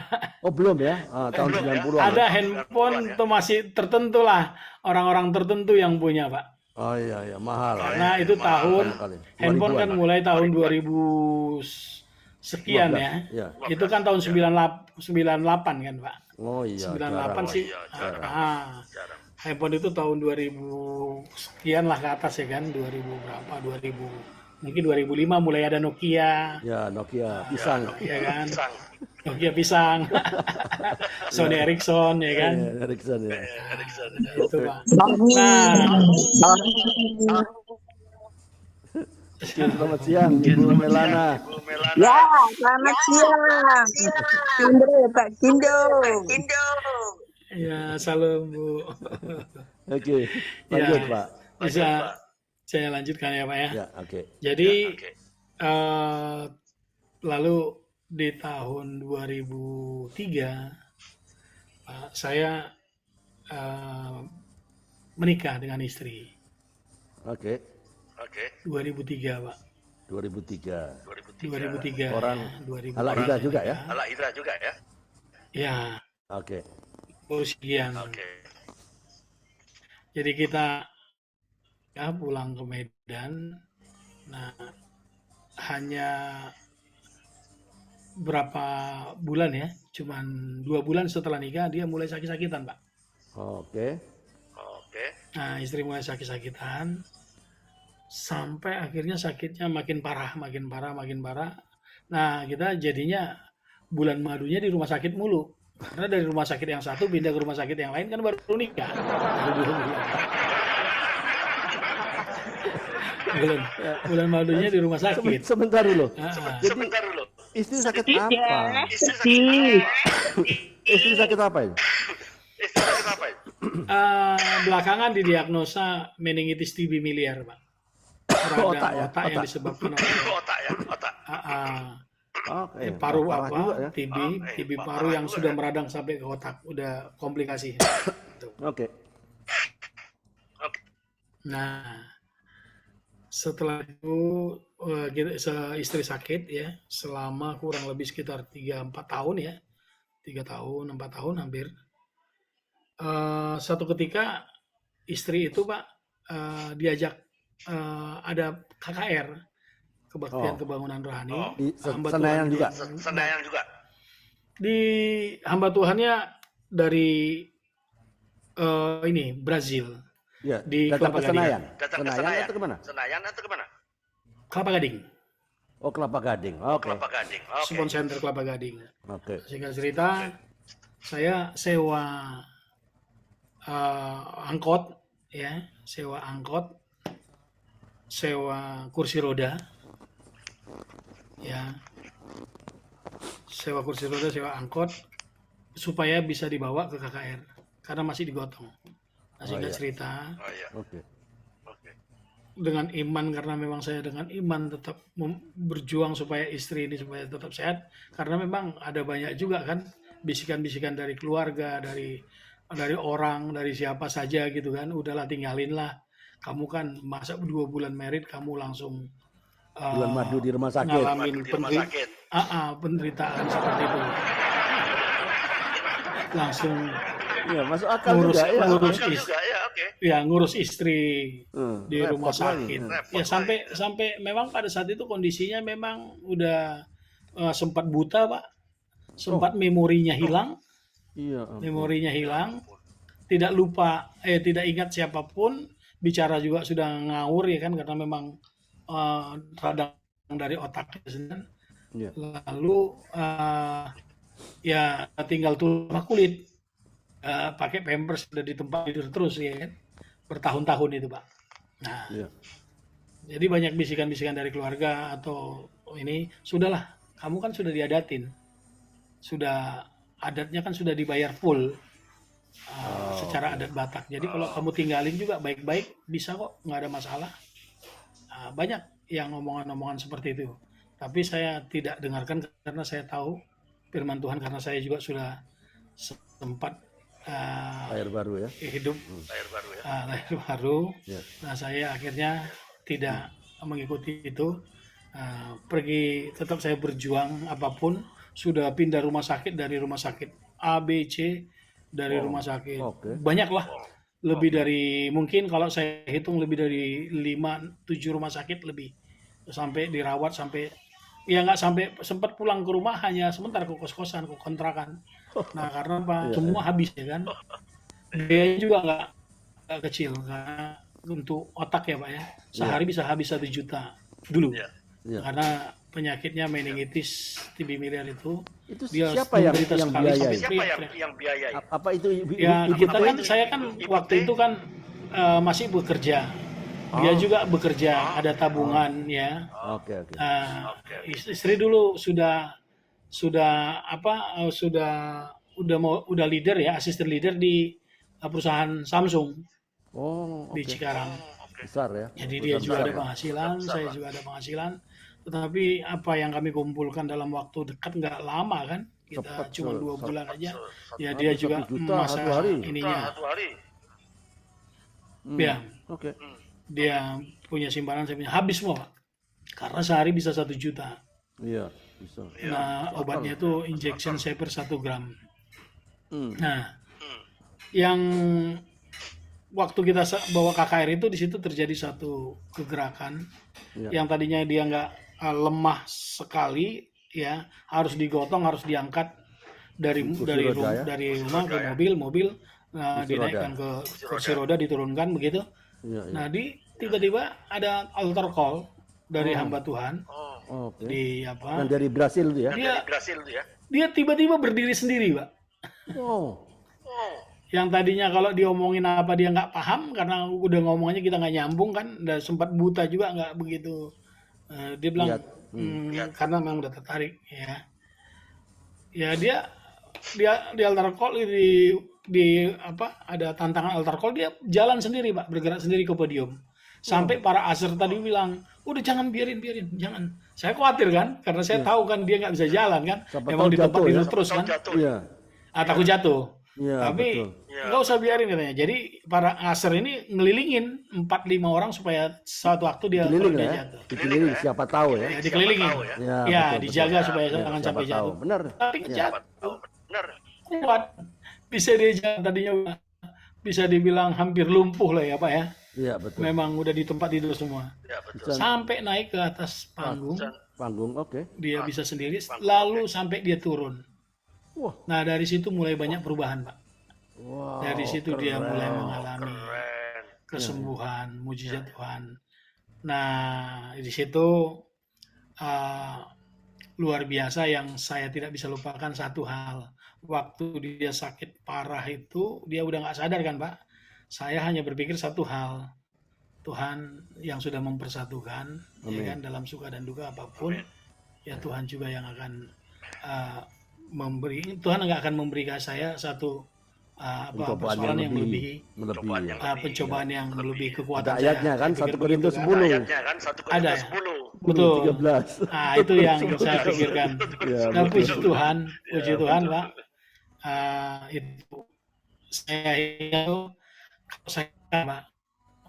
Oh, belum ya? Tahun Belum ya? 90-an. Ada ya? handphone ya? itu masih tertentu lah, orang-orang tertentu yang punya, Pak. Oh iya mahal. Karena itu tahun Kali. handphone 2000-an. kan mulai tahun 2000 sekian 15, ya. ya. Itu kan tahun 98 kan, Pak. Oh iya. 98 jarang. sih. iya, jarang. Jarang. Handphone itu tahun 2000 sekian lah ke atas ya kan, 2000 berapa? 2000 mungkin 2005 mulai ada Nokia, Ya Nokia pisang. ya kan? Pisang. Nokia pisang. Sony Ericsson ya kan? Ya, Ericsson ya. Ericsson. Itu, Pak. Nah, Selamat siang Ibu Melana. Bu Melana. Ya, selamat siang. Kindo, Pak Kindo. ya salam Bu. Oke. Lanjut Ya. Pak. Bisa saya lanjutkan ya, Pak ya. Ya oke. Jadi Oke. lalu di tahun 2003 Pak, saya menikah dengan istri. Oke. Oke. 2003, Pak. 2003. 2003. 2003. Orang ya, 2003. ala Ida juga ya? Ala Idra juga ya. Ya, Oke. baru sekian. Oke. Jadi kita ya, pulang ke Medan. Nah, hanya berapa bulan ya, cuman 2 bulan setelah nikah dia mulai sakit-sakitan, Pak. Oke. Oke. Nah, istri mulai sakit-sakitan sampai akhirnya sakitnya makin parah, makin parah, makin parah. Nah, kita jadinya bulan madunya di rumah sakit mulu. Karena dari rumah sakit yang satu pindah ke rumah sakit yang lain kan baru nikah. Baru 2 bulan. Bulan madunya di rumah sakit. Sebentar dulu. Ah, Jadi Sebentar dulu. istri sakit Ya, apa? Istri sakit sedih. Istri sakit apa ini? Istri sakit apa itu? belakangan didiagnosa meningitis TB miliar, Pak. Otak Radang ya, otak yang otak. disebabkan oleh Otak ya, otak. Oke. paru parah apa juga ya. TB paru yang sudah meradang sampai ke otak, udah komplikasi. Gitu. Oke. Nah, setelah itu istri sakit ya selama kurang lebih sekitar 3-4 tahun ya, 3 tahun 4 tahun hampir. Satu ketika istri itu Pak diajak ada KKR, Kebaktian Oh. Kebangunan Rohani, Di hamba Senayan Tuhan juga? Senayan juga. di hamba Tuhannya dari ini Brazil, Ya, di datang Kelapa ke Gading. Senayan. Datang ke Senayan Senayan. atau kemana? Senayan atau kemana? Kelapa Gading, Oh, Kelapa Gading. Oke. Kelapa Gading. Oke. Spon Center Kelapa Gading. Oke. Singkat cerita, saya sewa angkot, ya, sewa angkot, sewa kursi roda, ya, sewa kursi roda, sewa angkot, supaya bisa dibawa ke KKR, karena masih digotong. Nah, singkat iya. cerita, Oh iya. Oke. Oke. dengan iman, karena memang saya dengan iman tetap berjuang supaya istri ini supaya tetap sehat, karena memang ada banyak juga kan bisikan-bisikan dari keluarga, dari orang, dari siapa saja gitu kan, udahlah tinggalin lah, kamu kan masa 2 bulan merit kamu langsung Bulan madu di rumah sakit. ngalamin Di rumah sakit. penderitaan seperti itu, langsung Iya, masuk akal ngurus juga ya. ngurus Akal is- juga ya, oke. ya ngurus istri di Repot rumah lagi. sakit. Repot Ya lagi. sampai memang pada saat itu kondisinya memang udah sempat buta, Pak. Sempat memorinya hilang, Iya. ampun. memorinya hilang, tidak tidak ingat siapapun, bicara juga sudah ngawur ya kan, karena memang radang dari otaknya sendiri. Iya. Lalu ya tinggal tulang kulit, pakai pampers, sudah di tempat tidur terus ya kan, bertahun-tahun itu Pak. Nah, Iya. jadi banyak bisikan-bisikan dari keluarga atau ini, sudahlah, kamu kan sudah diadatin, sudah adatnya kan sudah dibayar full secara adat Batak. Jadi kalau kamu tinggalin juga baik-baik, bisa kok, nggak ada masalah. Banyak yang omongan-omongan seperti itu. Tapi saya tidak dengarkan karena saya tahu firman Tuhan, karena saya juga sudah sempat Air baru ya. hidup Lahir baru ya. lahir baru. Iya. Nah, saya akhirnya tidak mengikuti itu. Pergi, tetap saya berjuang apapun. Sudah pindah rumah sakit, dari rumah sakit A, B, C, dari rumah sakit. Oke. Banyak lah. Lebih dari, mungkin kalau saya hitung lebih dari 5-7 rumah sakit lebih. Sampai dirawat, sampai, ya nggak sampai, sempat pulang ke rumah hanya sebentar ke kos-kosan, ke kontrakan. Nah, karena apa? Iya, Semua habis ya kan. Biayanya juga nggak kecil, karena untuk otak ya Pak ya. Sehari bisa habis 1 juta dulu. Iya. Iya. Karena penyakitnya meningitis TB miliar itu. Itu Dia siapa yang menderita sekali biayai? sampai Siapa teriak-teriak. yang biayai? Apa itu Ya ibu kita T? kan, saya kan Ibu waktu T? itu kan masih bekerja. Dia juga bekerja, ada tabungan ya. Oke, oke. Istri dulu sudah udah leader ya, asisten leader di perusahaan Samsung Oh, di oke. Cikarang. Besar ya. Jadi dia Perusahaan juga besar ada ya. penghasilan, saya juga ada penghasilan. Tetapi apa yang kami kumpulkan dalam waktu dekat nggak lama kan, kita Cepat, cuma 2 cepat. bulan aja. Ya Hampir dia 1 juga juta masa satu hari. ininya, Satu hari. ya Oke. dia punya simpanan, saya punya, habis semua Pak. Karena sehari bisa 1 juta. Iya, bisa. Nah, obatnya itu injection saver 1 gram. Nah, Hmm. yang waktu kita bawa KKR itu di situ terjadi satu kegerakan Ya. yang tadinya dia nggak lemah sekali, ya harus digotong, harus diangkat dari roda ya? dari rumah ke roda ya? mobil Kursi dinaikkan roda. ke kursi roda, diturunkan begitu. Iya, iya. Nah, tiba-tiba ada altar call dari hamba Tuhan Oh, Oke. di apa? Yang dari Brasil itu ya? yang Dia dari Brasil tuh ya? dia tiba-tiba berdiri sendiri, Pak. Oh. Oh, Yang tadinya kalau diomongin apa dia nggak paham karena udah ngomongnya kita nggak nyambung kan, udah sempat buta juga nggak begitu. Dia bilang Lihat. karena memang udah tertarik ya. Ya dia di altar call di apa ada tantangan altar call, dia jalan sendiri Pak, bergerak sendiri ke podium. Sampai para aser tadi bilang, udah jangan biarin, jangan. Saya khawatir kan, karena saya tahu kan dia nggak bisa jalan kan. Siapa Emang tahu di tempat jatuh tidur ya? terus kan. jatuh. Iya. Takut jatuh. Iya, Tapi betul. nggak usah biarin katanya. Jadi para aser ini ngelilingin 4-5 orang supaya suatu waktu dia Dikeliling kalau dia ya. jatuh. Dikeliling siapa tahu ya. Ya, dikelilingin. tahu ya. Ya, Ya, betul, dijaga betul. supaya Ya, jangan siapa sampai tahu. jatuh. Benar. Tapi Ya. jatuh. Oh, benar. Kuat. Bisa dia jalan tadinya bisa dibilang hampir lumpuh lah ya Pak ya. Iya, betul. Memang udah di tempat tidur semua. Ya, betul. Bisa- Sampai naik ke atas panggung, Panggung, oke. dia bisa sendiri, lalu sampai dia turun. Wah. Nah, dari situ mulai banyak perubahan, Pak. Wow, Dari situ dia keren. mulai mengalami Keren. kesembuhan, mujizat Tuhan. Nah, di situ luar biasa yang saya tidak bisa lupakan satu hal. Waktu dia sakit parah itu, dia udah nggak sadar kan, Pak. Saya hanya berpikir satu hal. Tuhan yang sudah mempersatukan, ya kan, dalam suka dan duka apapun, ya Tuhan juga yang akan Tuhan nggak akan memberikan saya satu persoalan yang melebihi melebihi. ya. pencobaan yang melebihi kekuatan Ada ayatnya saya. kan, Saya 1 pikir Korintus begitu, kan. 10. Ayatnya kan 1 Ada Korintus ya? 10. Betul. 13. Nah, itu yang saya pikirkan. Ya, Nah, betul. puji Tuhan, Pak. Itu saya itu, kalau saya Pak,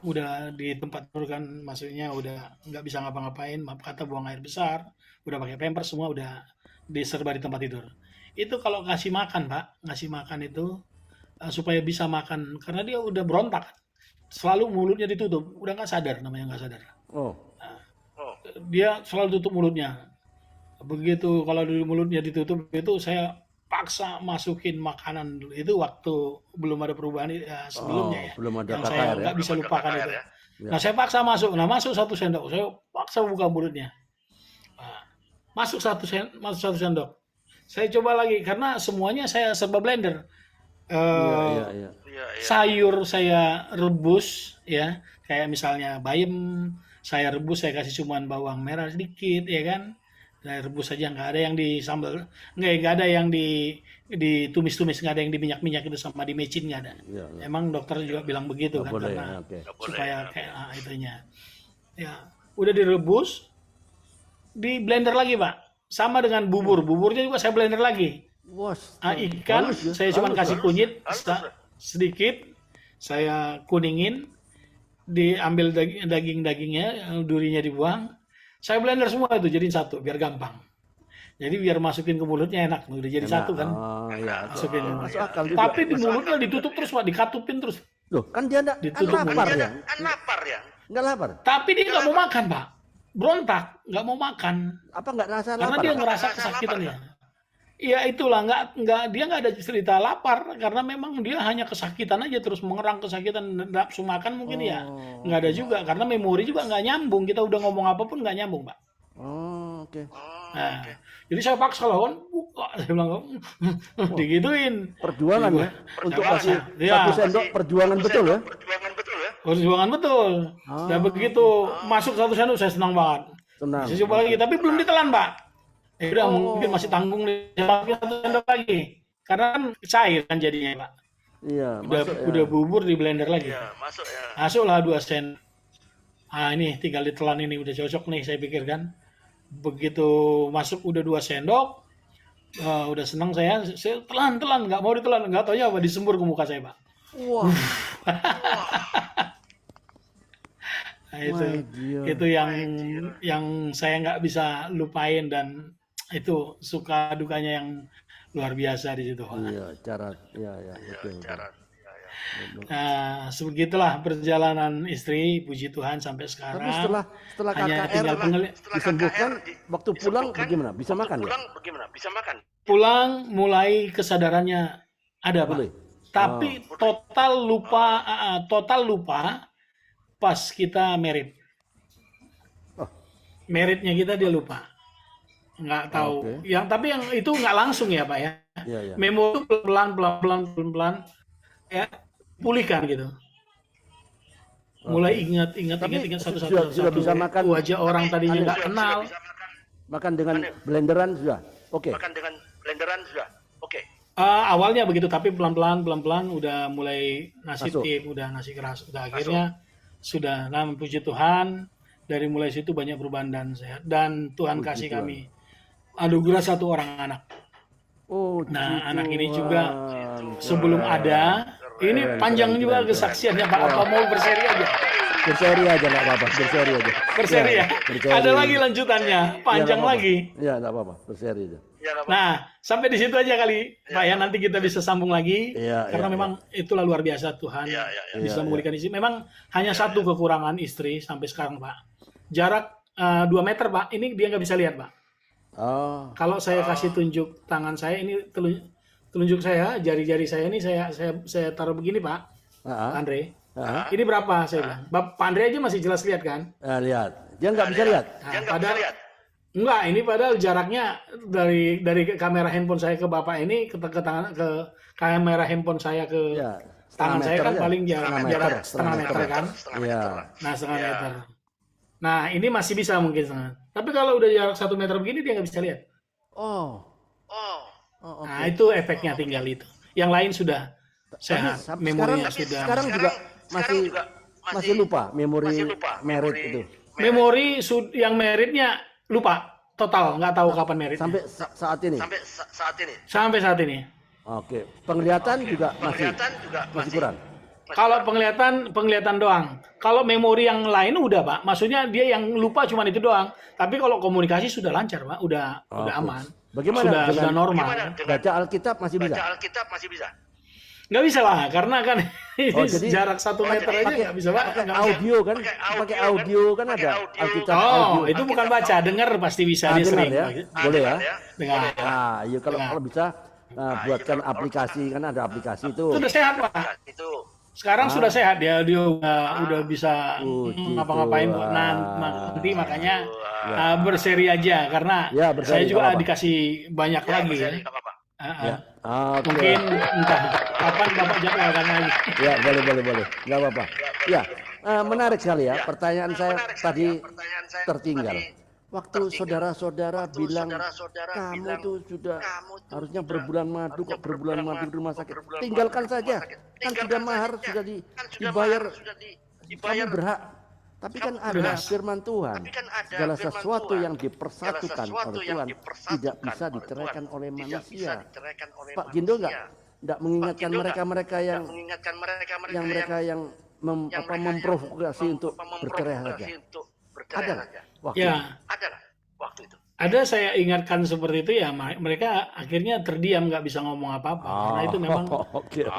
udah di tempat tidur kan, maksudnya udah nggak bisa ngapa-ngapain, maaf kata buang air besar, udah pakai pampers semua, udah diserba di tempat tidur. Itu kalau ngasih makan Pak, ngasih makan itu supaya bisa makan, karena dia udah berontak, selalu mulutnya ditutup, udah nggak sadar, namanya nggak sadar. Oh, Dia selalu tutup mulutnya. Begitu kalau di mulutnya ditutup itu saya paksa masukin makanan dulu. Itu waktu belum ada perubahan sebelumnya ya. belum ada Yang KKR saya ya. nggak bisa Belum ada lupakan KKR itu. ya. Ya. Nah, saya paksa masuk. Nah, masuk 1 sendok. Saya paksa buka mulutnya. Nah, masuk 1 sendok. Saya coba lagi karena semuanya saya serba blender. Iya, iya, iya. Iya, iya. Sayur saya rebus ya, kayak misalnya bayam saya rebus, saya kasih cuman bawang merah sedikit ya kan, saya rebus saja, nggak ada yang di sambal, nggak ada yang ditumis-tumis, nggak ada yang di minyak-minyak itu sama di mecin, nggak ada. Iya, iya. Emang dokter juga bilang begitu Nggak kan, boleh karena ya, oke. Nggak boleh. supaya kayak itunya ya udah direbus, di blender lagi Pak, sama dengan buburnya juga saya blender lagi. Wah, Ikan bagus ya, saya cuma bagus, kasih ya. kunyit Halus, sedikit, saya kuningin, diambil dagingnya, durinya dibuang, saya blender semua itu jadiin satu biar gampang. Jadi biar masukin ke mulutnya enak, udah jadi Enak. satu kan. Oh, iya. Masukin. Masuk akal juga. Tapi di mulutnya ditutup terus Pak, dikatupin terus. Loh, kan dia enggak Ditutup lapar Kan ya? kan lapar ya. Enggak lapar. Tapi dia nggak mau makan Pak, berontak, nggak mau makan. Apa enggak rasa Karena lapar? dia ngerasa Ngerasa kesakitan lapar, ya. Iya itulah, dia nggak ada cerita lapar karena memang dia hanya kesakitan aja, terus mengerang kesakitan, nafsu makan mungkin ya Oh. nggak ada juga karena memori juga nggak nyambung, kita udah ngomong apapun nggak nyambung Pak. Oh, oke. Nah, jadi saya paksa lawan, buka, saya bilang digituin. Perjuangan ya. Untuk Perjuangan, kasih ya. 1 sendok perjuangan betul ya. Perjuangan betul ya. Perjuangan betul. Dan begitu masuk 1 sendok saya senang banget. Tenang. Saya coba lagi, tapi belum ditelan Pak. Udah mungkin masih tanggung nih, 1 sendok lagi. Karena kan cair kan jadinya Pak. Iya, masuk ya. Udah bubur di blender lagi. Ya, masuk ya. Masuklah 2 sendok. Ini tinggal ditelan, ini udah cocok nih saya pikirkan. Begitu masuk udah 2 sendok, udah senang saya telan, nggak mau ditelan, nggak tahu ya apa disembur ke muka saya Pak. Wah. Nah, My dear. itu yang saya nggak bisa lupain, dan itu suka dukanya yang luar biasa di situ. Pak. Iya, cara ya betul. Cara. Nah, sebegitulah perjalanan istri, puji Tuhan sampai sekarang. Tapi setelah hanya KKR tinggal disembuhkan, waktu pulang bagaimana? Bisa makan ya? Pulang bagaimana? Bisa makan? Pulang mulai kesadarannya ada, Pak. Boleh. Tapi total lupa pas kita merit. Oh. Meritnya kita dia lupa. Nggak tahu. Oke. Tapi yang itu nggak langsung ya, Pak ya. Iya. Memo itu pelan-pelan ya pulihkan gitu. Mulai ingat satu-satu. Sudah bisa makan. Wajah orang tadinya nggak kenal. Makan dengan blenderan sudah. Oke. Makan dengan blenderan sudah. Oke. Awalnya begitu, tapi pelan-pelan udah mulai nasi Masuk. tip, udah nasi keras, udah akhirnya sudah. Nah, puji Tuhan dari mulai situ banyak perubahan dan sehat. Dan Tuhan Puji kasih Tuhan. kami anugerah 1 orang anak. Oh, Nah, puji anak ini Tuhan. juga sebelum ada, ini panjang juga kesaksiannya Pak. Apa mau berseri aja? Berseri aja nggak apa-apa. Berseri aja. Berseri ya? berseri. Ada lagi lanjutannya, panjang Iya, nggak lagi. apa-apa. Iya, nggak apa-apa. Berseri aja. Ya, Pak. Nah, sampai di situ aja kali, Pak ya. Nanti kita bisa sambung lagi. Iya, Karena iya, memang itulah luar biasa Tuhan Iya. bisa Iya, memulihkan istri. Memang hanya satu kekurangan istri sampai sekarang, Pak. Jarak 2 meter, Pak. Ini dia nggak bisa lihat, Pak. Oh, Kalau saya kasih tunjuk tangan saya, ini telunjuk saya, jari-jari saya ini saya taruh begini, Pak. ah, Andre. ah. Ini berapa saya bilang? Pak Andre aja masih jelas lihat kan? Lihat. Dia nggak bisa lihat. Nah, Dia nggak bisa padahal lihat. enggak, ini padahal jaraknya dari kamera handphone saya ke Bapak ini ke kamera handphone saya ke Ya, tangan saya kan aja. paling jarak setengah meter kan. Setengah Iya. meter lah. Nah, setengah Iya. meter. Nah, ini masih bisa mungkin setengah. Tapi kalau udah jarak 1 meter begini dia nggak bisa lihat. Oh, Oh. oke. Nah, itu efeknya tinggal itu. Yang lain sudah sehat, memorinya sekarang, sudah. sekarang juga masih lupa memori masih lupa merit memori itu. Memori yang meritnya lupa total, nggak tahu kapan meritnya. Sampai saat ini. sampai saat ini. Sampai saat ini. Oke. Penglihatan juga Penglihatan juga masih kurang. Kalau penglihatan doang. Kalau memori yang lain udah, Pak. Maksudnya dia yang lupa cuma itu doang. Tapi kalau komunikasi sudah lancar, Pak. Udah Oke. aman. Bagaimana Sudah dengan normal. Gimana dengan baca Alkitab masih bisa? baca Alkitab masih bisa? Nggak bisa lah, karena kan ini Oh, jadi jarak 1 meter aja nggak bisa, Pak. Pakai Nggak- audio kan? Pakai audio kan Pakai ada audio. Alkitab Oh, audio. itu bukan baca, dengar pasti bisa. Dia dengar sering. ya? Boleh ya? Dengar. Ah, iya kalau Dengar. kalau bisa buatkan aplikasi kan ada aplikasi itu. Itu udah sehat, Pak. Nah, itu Sekarang sudah sehat dia udah bisa Puji ngapa-ngapain Tuhan. nanti makanya Ya. berseri aja karena Ya, berseri, saya juga nggak apa-apa. dikasih banyak ya, lagi ya. jadi nggak apa-apa. Ya. Oke. Mungkin entah kapan Bapak jadwalkan lagi. Ya, boleh. Nggak apa-apa. Ya, menarik sekali ya. Pertanyaan saya Menarik sekali tadi ya. Pertanyaan saya tertinggal. tadi Waktu saudara-saudara Waktu bilang saudara-saudara kamu bilang, tuh sudah "Kamu tuh harusnya sudah berbulan madu harusnya kok berbulan madu di rumah sakit. berbulan Tinggalkan madu di saja. rumah sakit. Kan Tinggalkan sudah mahar, saja. sudah Kan sudah dibayar. mahar, sudah Kamu dibayar. berhak. Tapi kan ada Bebas. firman Tuhan. Tapi kan ada Segala firman sesuatu Tuhan. yang dipersatukan Segala sesuatu oleh yang Tuhan dipersatukan tidak bisa oleh diceraikan Tuhan oleh tidak manusia. bisa diceraikan oleh Pak Gindo manusia. nggak mengingatkan Gindo mereka-mereka yang mengingatkan mereka-mereka yang mereka yang memprovokasi untuk bercerai saja. untuk bercerai Ada saja. waktu Ya, Ada lah waktu itu. ada saya ingatkan seperti itu ya mereka akhirnya terdiam nggak bisa ngomong apa-apa karena itu memang oke. Ya,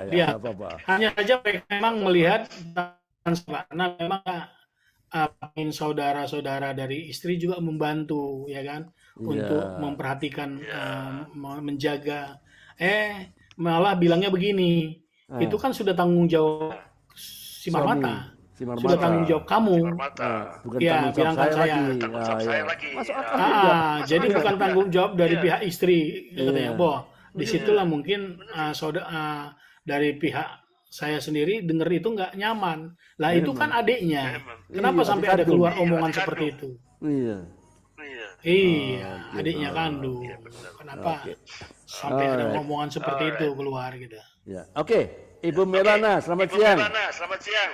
Iya. nggak apa-apa. hanya saja mereka memang melihat karena memang ingin saudara-saudara dari istri juga membantu ya kan untuk Iya. memperhatikan menjaga malah bilangnya begini itu kan sudah tanggung jawab si Marmata Si Marmata. sudah tanggung jawab kamu Mata. Bukan Iya, tanggung jawab bilangkan saya saya. lagi. Tanggung jawab saya Iya. lagi. Masuk Ya. akal juga. jadi bukan tanggung jawab dari Iya. pihak istri katanya. Iya. Boh, disitulah mungkin dari pihak saya sendiri dengar itu nggak nyaman. Lah itu kan adiknya. Kenapa Iya, sampai adik ada kandung. keluar Iya, omongan adik seperti kandung. itu? Iya. Iya. Iya, gitu. adiknya kandung. Kenapa Oke. sampai ada Alright. omongan seperti itu keluar gitu? Ya. Oke, Ibu Melana, selamat Ibu siang. Melana, selamat siang.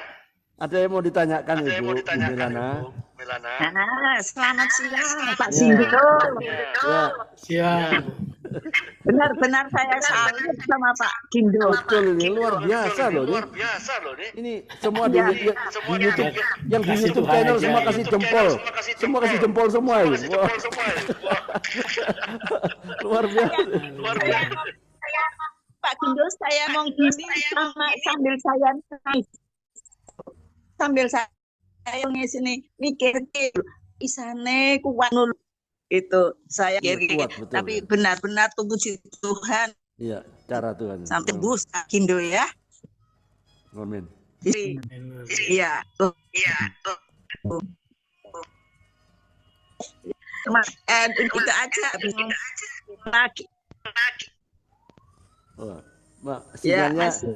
Ada yang mau ditanyakan Ada yang Ibu mau ditanyakan, Melana? Ibu Melana. Selamat siang Pak Ya. Sindio. Ya. Siap. Benar-benar saya salut sama Pak Gindo. Betul ini luar biasa loh ini. Luar biasa loh nih. Ini semua di, Iya. di YouTube, yang di Kasih YouTube Tuhan channel aja. semua kasih jempol, semua kasih jempol semua ini. Kasih Wah, jempol semua ya. Wah, luar biasa. luar biasa. Pak Gindo saya mau gini sambil saya nangis. Sambil saya sini mikir isane kuat nul itu saya Iya, kira kuat, betul, tapi ya. benar-benar tunggu si Tuhan Iya, cara Tuhan. sampai tembus Pak Gindo ya. Amin. Jadi, iya tuh itu aja lagi. Oh, Mak, Ya,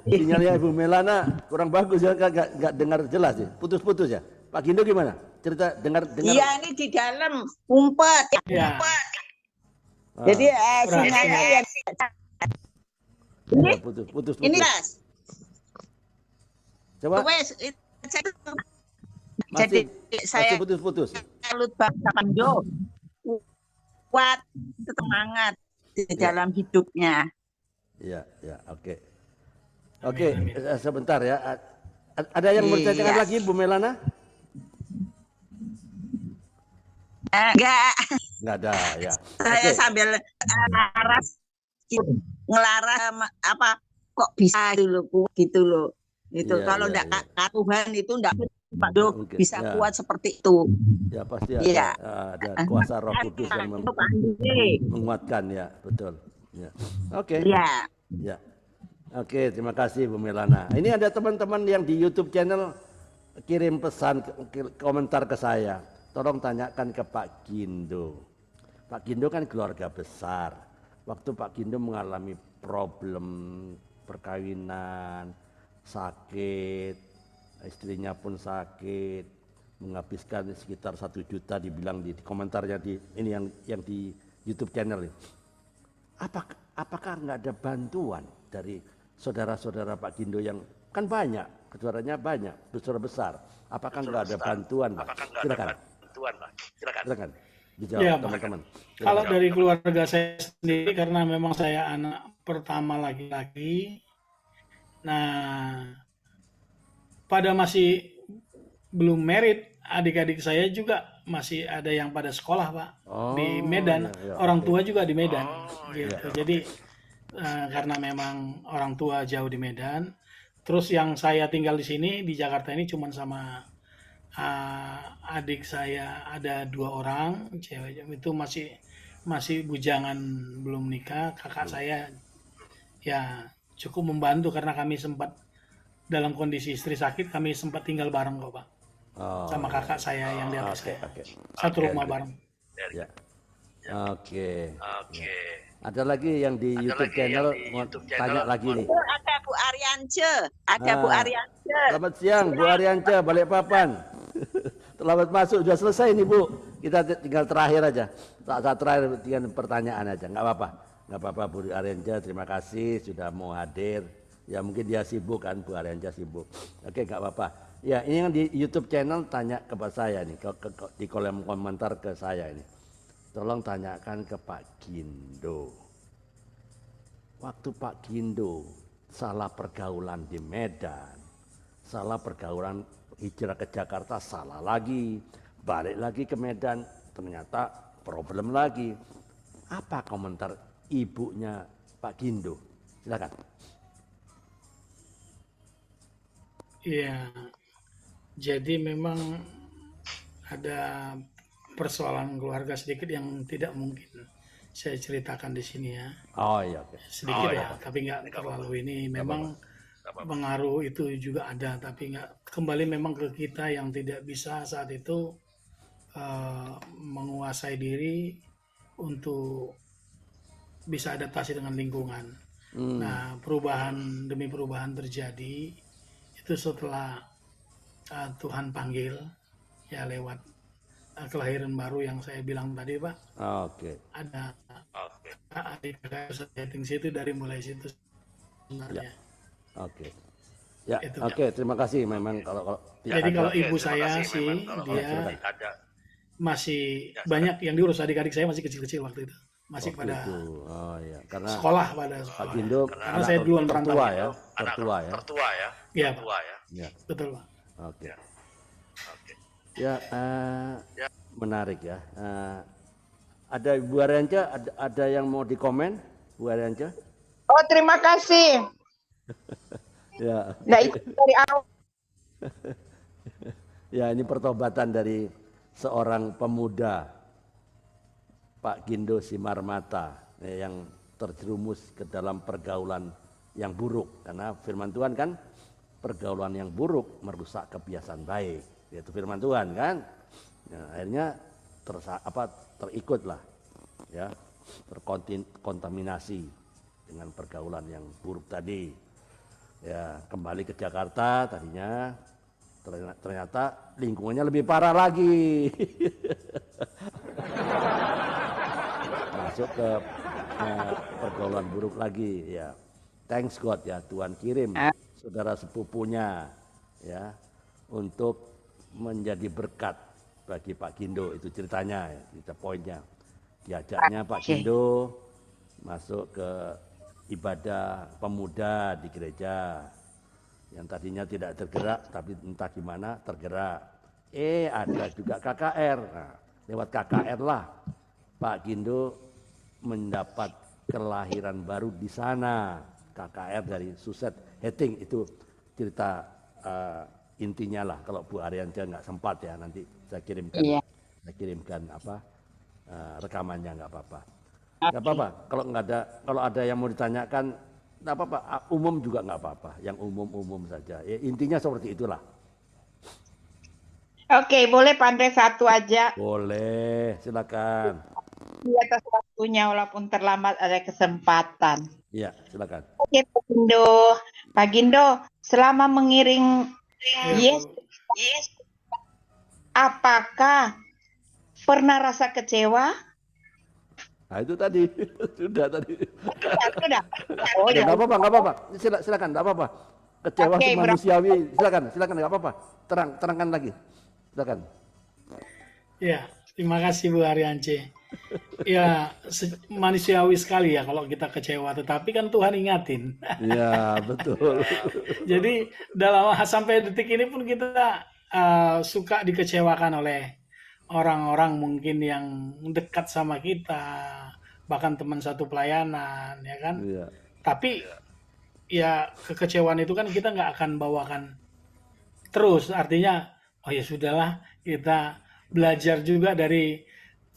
sinyalnya Ibu Melana kurang bagus ya, nggak dengar jelas ya, putus-putus ya. Pak Gindo gimana? Cerita dengar. Iya ini di dalam umpet. Ya, Ah, Jadi sinyalnya ya ya, putus. ini Mas. Coba Wes masih, jadi saya masih putus-putus. salut banget Pak Gindo. Kuat, semangat di dalam hidupnya. Ya, oke. Oke, sebentar ya. Ada yang mau Iya. ditanyakan lagi, Bu Melana? Enggak, Nggak ada, ya. saya Oke, sambil ngelarang apa kok bisa gitu loh. Itu Iya, kalau iya, enggak Tuhan itu enggak Pak Do mungkin, bisa ya. kuat seperti itu. ya pasti Iya. ada kuasa Roh Kudus yang Pak Andi. menguatkan ya, betul. Ya. Oke. Iya. Ya. Oke, terima kasih Bu Melana. Ini ada teman-teman yang di YouTube channel kirim pesan komentar ke saya. Tolong tanyakan ke Pak Gindo. Pak Gindo kan keluarga besar. Waktu Pak Gindo mengalami problem perkawinan, sakit, istrinya pun sakit, menghabiskan sekitar 1 juta dibilang di komentarnya di ini yang di YouTube channel ini. Apakah nggak ada bantuan dari saudara-saudara Pak Gindo yang kan banyak, saudaranya banyak, besar. Apakah nggak ada bantuan, Pak? Apakah nggak ada Silakan, bantuan, Pak? Silakan. silakan. Dijawab Ya, Pak. teman-teman. Kalau Silakan. dari keluarga saya sendiri, karena memang saya anak pertama laki-laki, nah pada masih belum merit, adik-adik saya juga masih ada yang pada sekolah, Pak, di Oh, Medan. iya, Orang oke. tua juga di Medan, Oh, gitu. Jadi karena memang orang tua jauh di Medan, terus yang saya tinggal di sini di Jakarta ini cuma sama adik saya, ada 2 orang cewek, itu masih bujangan belum nikah. Kakak saya ya cukup membantu karena kami sempat dalam kondisi istri sakit, kami sempat tinggal bareng kok, Pak, Oh, sama kakak saya yang di atas oke, saya, oke. satu rumah bareng. Ya. Oke. Oke. Ada lagi yang di Ada YouTube lagi channel yang di mau YouTube tanya channel lagi nih. Itu ada Bu Aryance, ada Bu Ah. Aryance. Selamat siang Bu Arianca, Balikpapan. Selamat masuk, sudah selesai nih Bu. Kita tinggal terakhir aja. Saat terakhir dengan pertanyaan aja, nggak apa-apa Bu Arianca. Terima kasih sudah mau hadir. Ya mungkin dia sibuk kan, Bu Arianca sibuk. Oke, nggak apa-apa. Ya ini yang di YouTube channel tanya kepada saya nih, di kolom komentar ke saya ini. Tolong tanyakan ke Pak Gindo. Waktu Pak Gindo salah pergaulan di Medan, salah pergaulan hijrah ke Jakarta, salah lagi, balik lagi ke Medan, ternyata problem lagi. Apa komentar ibunya Pak Gindo? Silakan. Iya, jadi memang ada persoalan keluarga sedikit yang tidak mungkin saya ceritakan di sini ya. Oh iya, oke. Sedikit ya, tapi nggak terlalu ini. Memang pengaruh itu juga ada, tapi nggak kembali memang ke kita yang tidak bisa saat itu menguasai diri untuk bisa adaptasi dengan lingkungan. Nah, perubahan demi perubahan terjadi itu setelah Tuhan panggil ya lewat kelahiran baru yang saya bilang tadi, Pak. Oke. Ada Oke. adik kakak setting situ, dari mulai situ sebenarnya. Oke. Ya, Itu. oke. Terima kasih. Memang kalau tidak Jadi ada- kalau Oke, ibu terima saya kasih. sih Memang kalau dia silakan. ada masih banyak yang diurus, adik-adik saya masih kecil-kecil waktu itu. masih Waktu pada itu. Oh iya, karena sekolah pada Pak sekolah. Gindo Karena saya duluan merantau. tertua ya, Anak tertua ya. tertua ya. Iya, Pak. Tertua ya. Ya, Betul, Pak. oke. Oke. Ya, menarik ya. Ada Bu Arianca, ada yang mau dikomen, Bu Arianca? Oh, terima kasih. Ya, Nah, itu dari awal. ya ini pertobatan dari seorang pemuda, Pak Gindo Simarmata, yang terjerumus ke dalam pergaulan yang buruk. Karena firman Tuhan kan, pergaulan yang buruk merusak kebiasaan baik. Yaitu firman Tuhan kan. Nah, akhirnya terikutlah, ya, terkontaminasi dengan pergaulan yang buruk tadi. Ya, kembali ke Jakarta tadinya, ternyata lingkungannya lebih parah lagi. Masuk ke pergaulan buruk lagi, ya. Thanks God ya, Tuhan kirim saudara sepupunya ya untuk menjadi berkat bagi Pak Gindo. Itu ceritanya ya, cerita poinnya. Diajaknya Pak Gindo masuk ke ibadah pemuda di gereja yang tadinya tidak tergerak, tapi entah gimana tergerak. Ada juga KKR. Nah, lewat KKR lah Pak Gindo mendapat kelahiran baru di sana. KKR dari Suset Heting, itu cerita intinya lah. Kalau Bu Arianca nggak sempat ya, nanti saya kirimkan. Iya. Saya kirimkan rekamannya, nggak apa-apa. Nggak apa-apa. Kalau ada yang mau ditanyakan, nggak apa-apa. Umum juga nggak apa-apa. Yang umum-umum saja. Ya, intinya seperti itulah. Oke, boleh Pak Andre satu aja. Boleh, silakan. Di atas waktunya walaupun terlambat ada kesempatan. Iya, silakan. Oke, Pak Gindo. Pak Gindo, selama mengiring Yesus, apakah pernah rasa kecewa? Nah itu tadi, sudah tadi. Sudah. Oh Ya, ya. nggak apa-apa, nggak apa-apa. Silakan, nggak apa-apa. Kecewa Oke, itu manusiawi. Silakan, nggak apa-apa. Terangkan lagi. Silakan. Ya, terima kasih Bu Ariance. Ya, manusiawi sekali ya kalau kita kecewa, tetapi kan Tuhan ingatin. Iya, betul. Jadi sampai detik ini pun kita suka dikecewakan oleh orang-orang mungkin yang dekat sama kita, bahkan teman satu pelayanan, ya kan? Iya. Tapi ya kekecewaan itu kan kita nggak akan bawakan terus. Artinya, oh ya sudahlah, kita belajar juga dari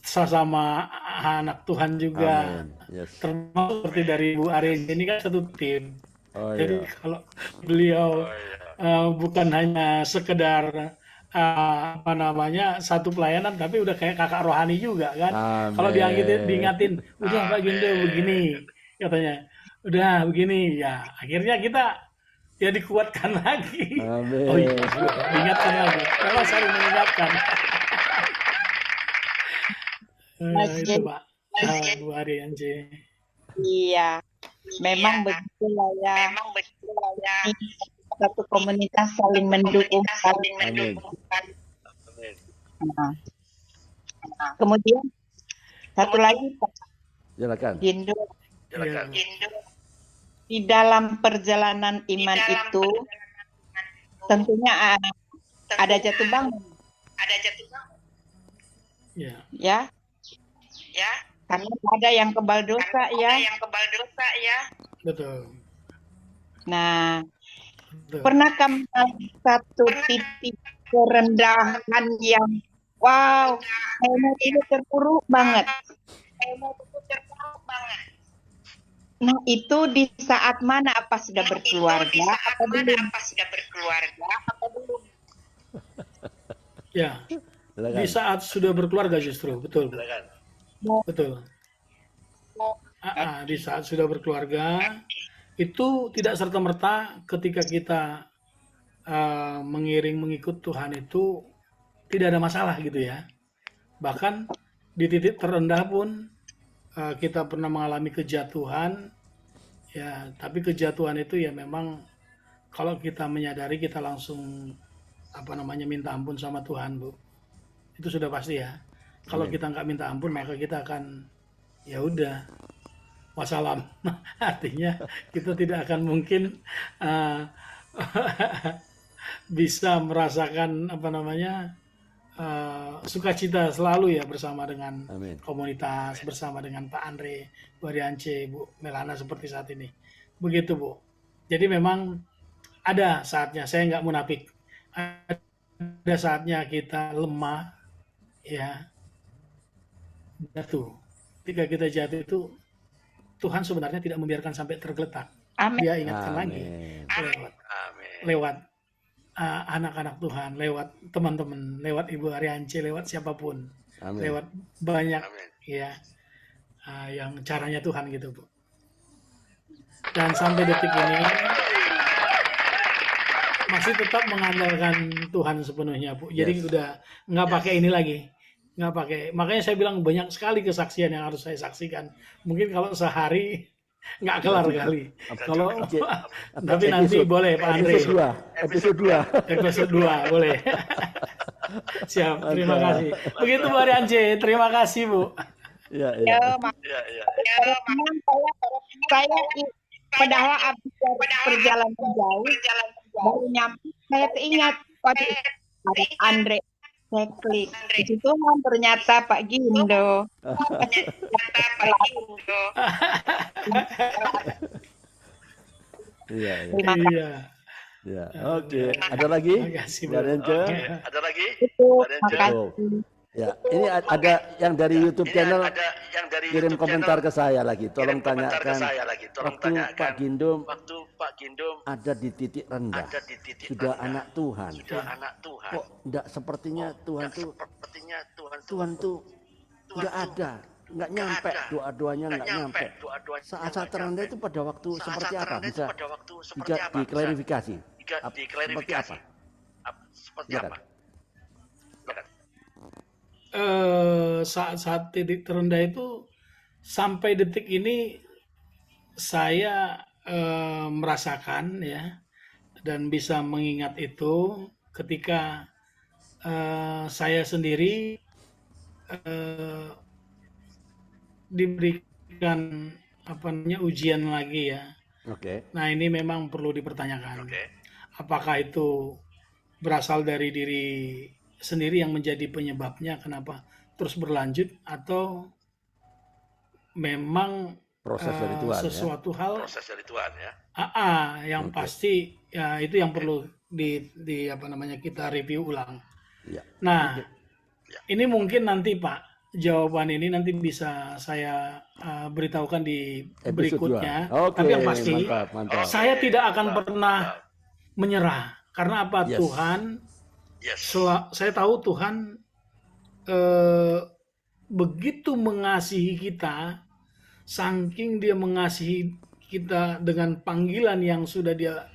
sesama anak Tuhan juga. Amin. Yes. Termasuk seperti dari Bu Arin, ini kan satu tim. Oh Jadi iya. kalau beliau bukan hanya sekedar satu pelayanan, tapi udah kayak kakak rohani juga kan. Amin. Kalau diingatin, udah Pak Gindo begini, katanya, udah begini, ya akhirnya kita ya dikuatkan lagi. Amin. Oh iya, diingatkan lagi. Memang saling mengingatkan. Itu Pak, Bu Arianca. Iya, memang begitulah ya. Satu komunitas saling mendukung. Amin. Amin. Nah, kemudian satu lagi Pak Silakan. Gindo, Silakan. di dalam perjalanan iman itu tentunya ada jatuh bangun, Ya, ya, karena ada yang kebal dosa ya. betul. Nah, Betul. pernahkah mengalami satu titik kerendahan yang wow, emang ini terpuruk banget. Nah, itu di saat mana? Apa sudah berkeluarga atau belum? Ya, Silakan. di saat sudah berkeluarga justru, betul. Silakan. Betul. Di saat sudah berkeluarga, itu tidak serta-merta ketika kita mengikut Tuhan itu tidak ada masalah gitu ya. Bahkan di titik terendah pun kita pernah mengalami kejatuhan, ya. Tapi kejatuhan itu ya memang kalau kita menyadari kita langsung minta ampun sama Tuhan, Bu. Itu sudah pasti ya. Kalau Amin. kita nggak minta ampun maka kita akan ya udah wassalam. Artinya kita tidak akan mungkin uh, bisa merasakan apa namanya sukacita selalu ya bersama dengan Amin. komunitas, bersama dengan Pak Andre, Bu Ariance, Bu Melana seperti saat ini. Begitu Bu. Jadi memang ada saatnya, saya nggak munafik, ada saatnya kita lemah, ya jatuh. Ketika kita jatuh itu Tuhan sebenarnya tidak membiarkan sampai tergeletak. Amin. Dia ingatkan lagi Amin. lewat anak-anak Tuhan, lewat teman-teman, lewat Ibu Ariance, lewat siapapun, Amin. lewat banyak Amin. ya yang caranya Tuhan gitu Bu. Dan sampai detik ini masih tetap mengandalkan Tuhan sepenuhnya Bu. Jadi Yes. udah nggak pakai ini lagi, nggak pakai. Makanya saya bilang banyak sekali kesaksian yang harus saya saksikan. Mungkin kalau sehari nggak kelar kali. Kalau tapi nanti boleh Pak Andre. Episode 2. Episode 2 boleh. Siap, terima Mantap. kasih. Begitu Bu Ariance, terima kasih Bu. Ya, Ya, ya. Ya. teman-teman, saya padahal habis dari perjalanan jauh baru nyampe saya keingat waduh ada Andre, saya klik di situ ternyata Pak Gindo. Iya, iya. Terima kasih. Iya. Ya. Oke, ada lagi? Terima kasih Bu. Dari Ence? Oke, ada lagi? Itu, Ada yang makasih. Ya, ini ada yang dari YouTube Ini channel ada yang dari kirim YouTube komentar channel, ke saya lagi. Tolong kirim komentar ke tanyakan saya lagi. Tolong waktu tanyakan Pak Gindom waktu Pak Gindom ada di titik rendah, ada di titik sudah rendah, anak Tuhan. sudah anak Tuhan. Kok enggak sepertinya Tuhan Dan tuh sepertinya Tuhan Tuhan enggak ada, enggak nyampe ada. doa-doanya enggak nyampe. Doa-doanya Saat-saat terendah itu pada waktu Saat seperti apa? terendah itu Bisa pada waktu seperti bisa apa? diklarifikasi. Bisa diklarifikasi. Seperti Seperti Silakan. apa? Silakan. Saat-saat titik terendah itu sampai detik ini saya merasakan ya dan bisa mengingat itu ketika saya sendiri diberikan apa namanya ujian lagi ya. Oke. Nah ini memang perlu dipertanyakan. Oke. Apakah itu berasal dari diri sendiri yang menjadi penyebabnya kenapa terus berlanjut atau memang Proses dari Tuhan ya. sesuatu hal Proses dari Tuhan ya. yang Oke. pasti ya itu yang perlu di apa namanya kita review ulang. Ya. Nah, Ya. ini mungkin nanti Pak jawaban ini nanti bisa saya beritahukan di Episode berikutnya. 2. Oke, Tapi yang pasti mantap. saya tidak akan pernah menyerah karena apa? Yes. Tuhan Yes. saya tahu Tuhan begitu mengasihi kita, saking dia mengasihi kita dengan panggilan yang sudah dia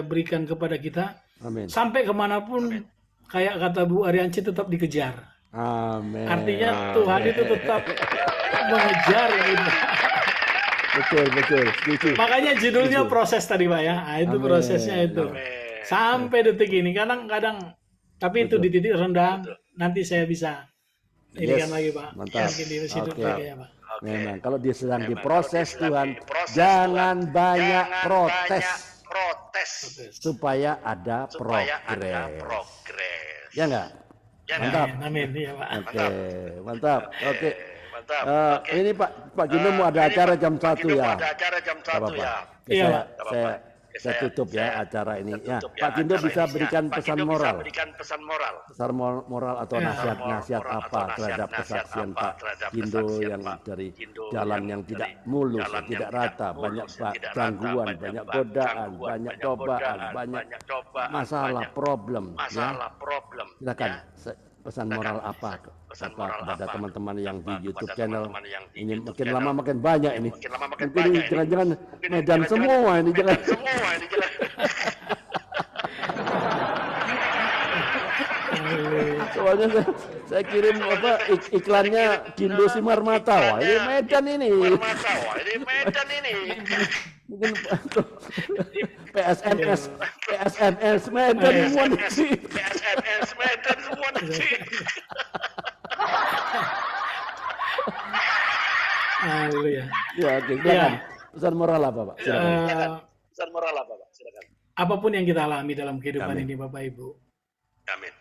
berikan kepada kita, Amin. sampai kemanapun kayak kata Bu Ariance tetap dikejar. Amin. Artinya Tuhan itu tetap mengejar kita. Betul, setuju. Makanya judulnya Setuju. proses tadi Pak ya. Nah, itu Amin. prosesnya itu. Amin. Sampai detik ini kadang-kadang tapi itu Betul. di titik rendah nanti saya bisa ini Yes, kan lagi Pak. mantap. Mungkin di situ Oke. lagi ya Pak. Oke. Memang kalau dia sedang Memang diproses kalau dia sedang Tuhan, diproses jangan Tuhan, banyak jangan protes banyak protes supaya ada supaya ada progres. progres. Ya enggak? Ya nggak? Mantap. Amin iya Pak. Oke, mantap. Oke. Mantap. Oke. Ini Pak Gino mau ada Ini acara Pak jam Gino 1 ya. mau ada acara jam 1 Apa-apa. ya. Iya, Saya, Pak. saya tutup ya acara ini. Ya, Tutup Pak Gindo acara bisa ini. berikan Pak pesan Gindo bisa moral. berikan pesan moral. Pesan moral atau Ya. nasihat-nasihat Moral apa atau terhadap nasihat-nasihat kesaksian apa Pak terhadap Gindo kesaksian yang Pak dari Gindo jalan yang yang tidak dari mulus, jalan yang tidak tidak rata, mulus, banyak tidak rata, gangguan, banyak banyak gangguan, godaan, banyak cobaan, banyak cobaan, masalah, banyak problem. Ya. masalah, problem. Silakan Ya. pesan moral apa Pesan moral kepada apa teman-teman yang di kepada YouTube channel teman-teman yang di ini YouTube makin channel. lama makin banyak ini. Makin lama makin Mungkin banyak ini ini. jangan-jangan Mungkin Medan jangan-jangan semua ini jangan. Medan semua ini jelas. Soalnya saya kirim apa iklannya Gindo Simarmata. Wah, ini Medan ini. Permata, wah, ini Medan ini. Mungkin PSMS Medan semua nih. PSMS Medan semua nanti. Haleluya. Ya, oke, silakan. Pesan moral apa, Pak? Silakan. Eh, Pesan moral apa, Pak? Silakan. apapun yang kita alami dalam kehidupan Amin. ini, Bapak Ibu, Amin.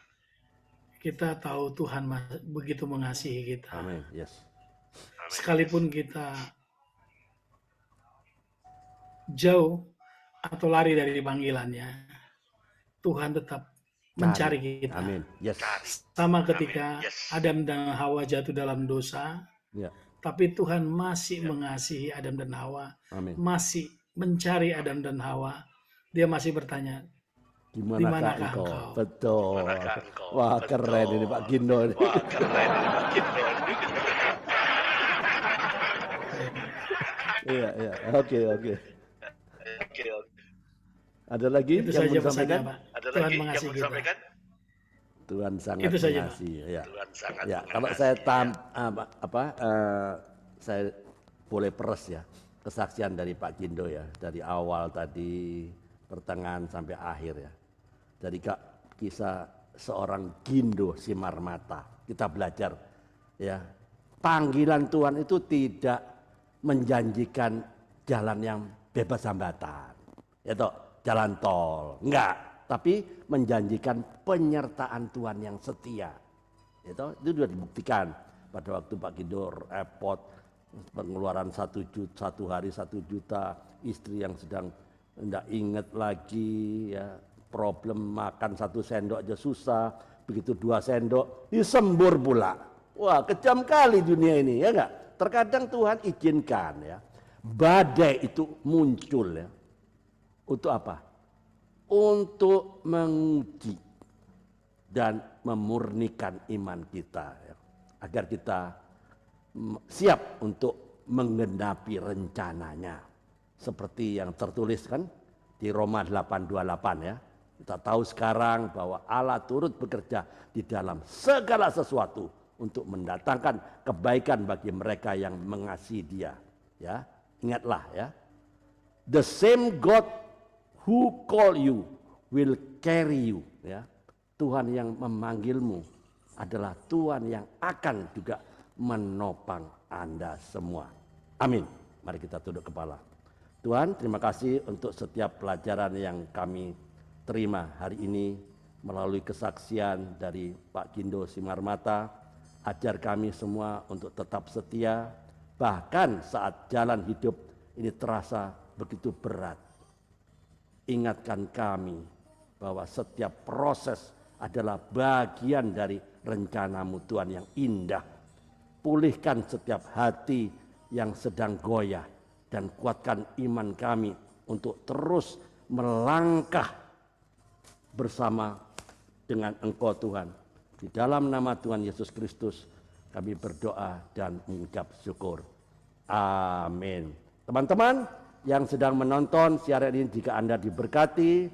kita tahu Tuhan begitu mengasihi kita. Amin. Yes. Amin. Sekalipun kita jauh atau lari dari panggilannya, Tuhan tetap mencari kita. Amin. Yes. Cari. Sama ketika Amin. Yes. Adam dan Hawa jatuh dalam dosa, Ya. tapi Tuhan masih mengasihi Adam dan Hawa, Amin. masih mencari Adam dan Hawa. Dia masih bertanya, Di manakah Dimanakah engkau? engkau? Betul. Manakah engkau? Wah, Betul. keren ini Pak Gindo ini. Wah, keren ini Pak Gindo. Iya, iya. Oke, oke. Oke, oke. Ada lagi itu yang saja mau pesannya, disampaikan? Pak. Ada Tuhan lagi yang mengasihi mau kita. disampaikan? Tuhan sangat Itu saja, Pak. mengasihi. Ya. Tuhan sangat Ya, kalau mengasihi, saya ya. saya boleh peres ya kesaksian dari Pak Gindo ya, dari awal tadi pertengahan sampai akhir ya. Dari kisah seorang Gindo Simarmata kita belajar ya, panggilan Tuhan itu tidak menjanjikan jalan yang bebas hambatan, ya toh, jalan tol, enggak, tapi menjanjikan penyertaan Tuhan yang setia. Itu sudah dibuktikan pada waktu Pak Gindo repot pengeluaran 1 juta, 1 hari 1 juta, istri yang sedang tidak ingat lagi ya, problem makan 1 sendok aja susah, begitu 2 sendok disembur pula. Wah, kejam kali dunia ini ya enggak? Terkadang Tuhan izinkan ya badai itu muncul ya. Untuk apa? Untuk menguji dan memurnikan iman kita ya. Agar kita siap untuk menggenapi rencananya. Seperti yang tertulis kan di Roma 8:28 ya. Kita tahu sekarang bahwa Allah turut bekerja di dalam segala sesuatu untuk mendatangkan kebaikan bagi mereka yang mengasihi Dia. Ya, ingatlah ya. The same God who call you will carry you. Ya, Tuhan yang memanggilmu adalah Tuhan yang akan juga menopang Anda semua. Amin. Mari kita tunduk kepala. Tuhan, terima kasih untuk setiap pelajaran yang kami terima hari ini melalui kesaksian dari Pak Gindo Simarmata. Ajar kami semua untuk tetap setia, bahkan saat jalan hidup ini terasa begitu berat. Ingatkan kami bahwa setiap proses adalah bagian dari rencanamu Tuhan yang indah. Pulihkan setiap hati yang sedang goyah dan kuatkan iman kami untuk terus melangkah bersama dengan Engkau Tuhan. Di dalam nama Tuhan Yesus Kristus kami berdoa dan mengucap syukur. Amin. Teman-teman yang sedang menonton siaran ini, jika Anda diberkati,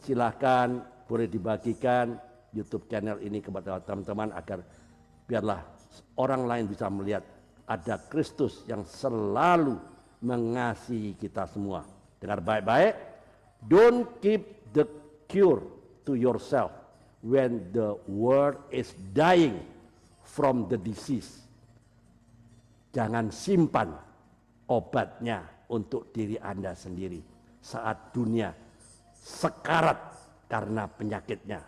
silahkan boleh dibagikan YouTube channel ini kepada teman-teman agar biarlah orang lain bisa melihat ada Kristus yang selalu mengasihi kita semua. Dengar baik-baik. Don't keep the cure to yourself when the world is dying from the disease. Jangan simpan obatnya untuk diri Anda sendiri saat dunia sekarat karena penyakitnya.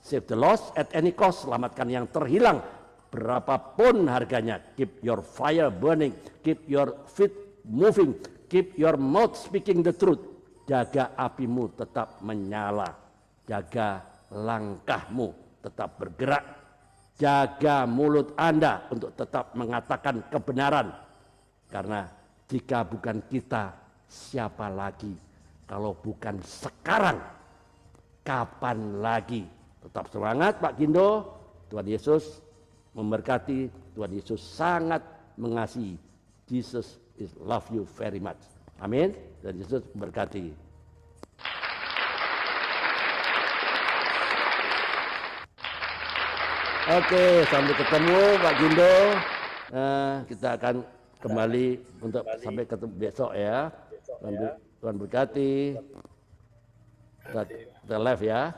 Save the lost at any cost, selamatkan yang terhilang berapapun harganya. Keep your fire burning, keep your feet moving, keep your mouth speaking the truth. Jaga apimu tetap menyala, jaga langkahmu tetap bergerak, jaga mulut Anda untuk tetap mengatakan kebenaran. Karena jika bukan kita, siapa lagi? Kalau bukan sekarang, kapan lagi? Tetap semangat Pak Gindo. Tuhan Yesus memberkati. Tuhan Yesus sangat mengasihi. Jesus is love you very much. Amin. Dan Yesus memberkati. Oke, sampai ketemu Pak Gindo. Kita akan kembali untuk sampai ketemu besok ya. Tuhan berkati. Kita live ya.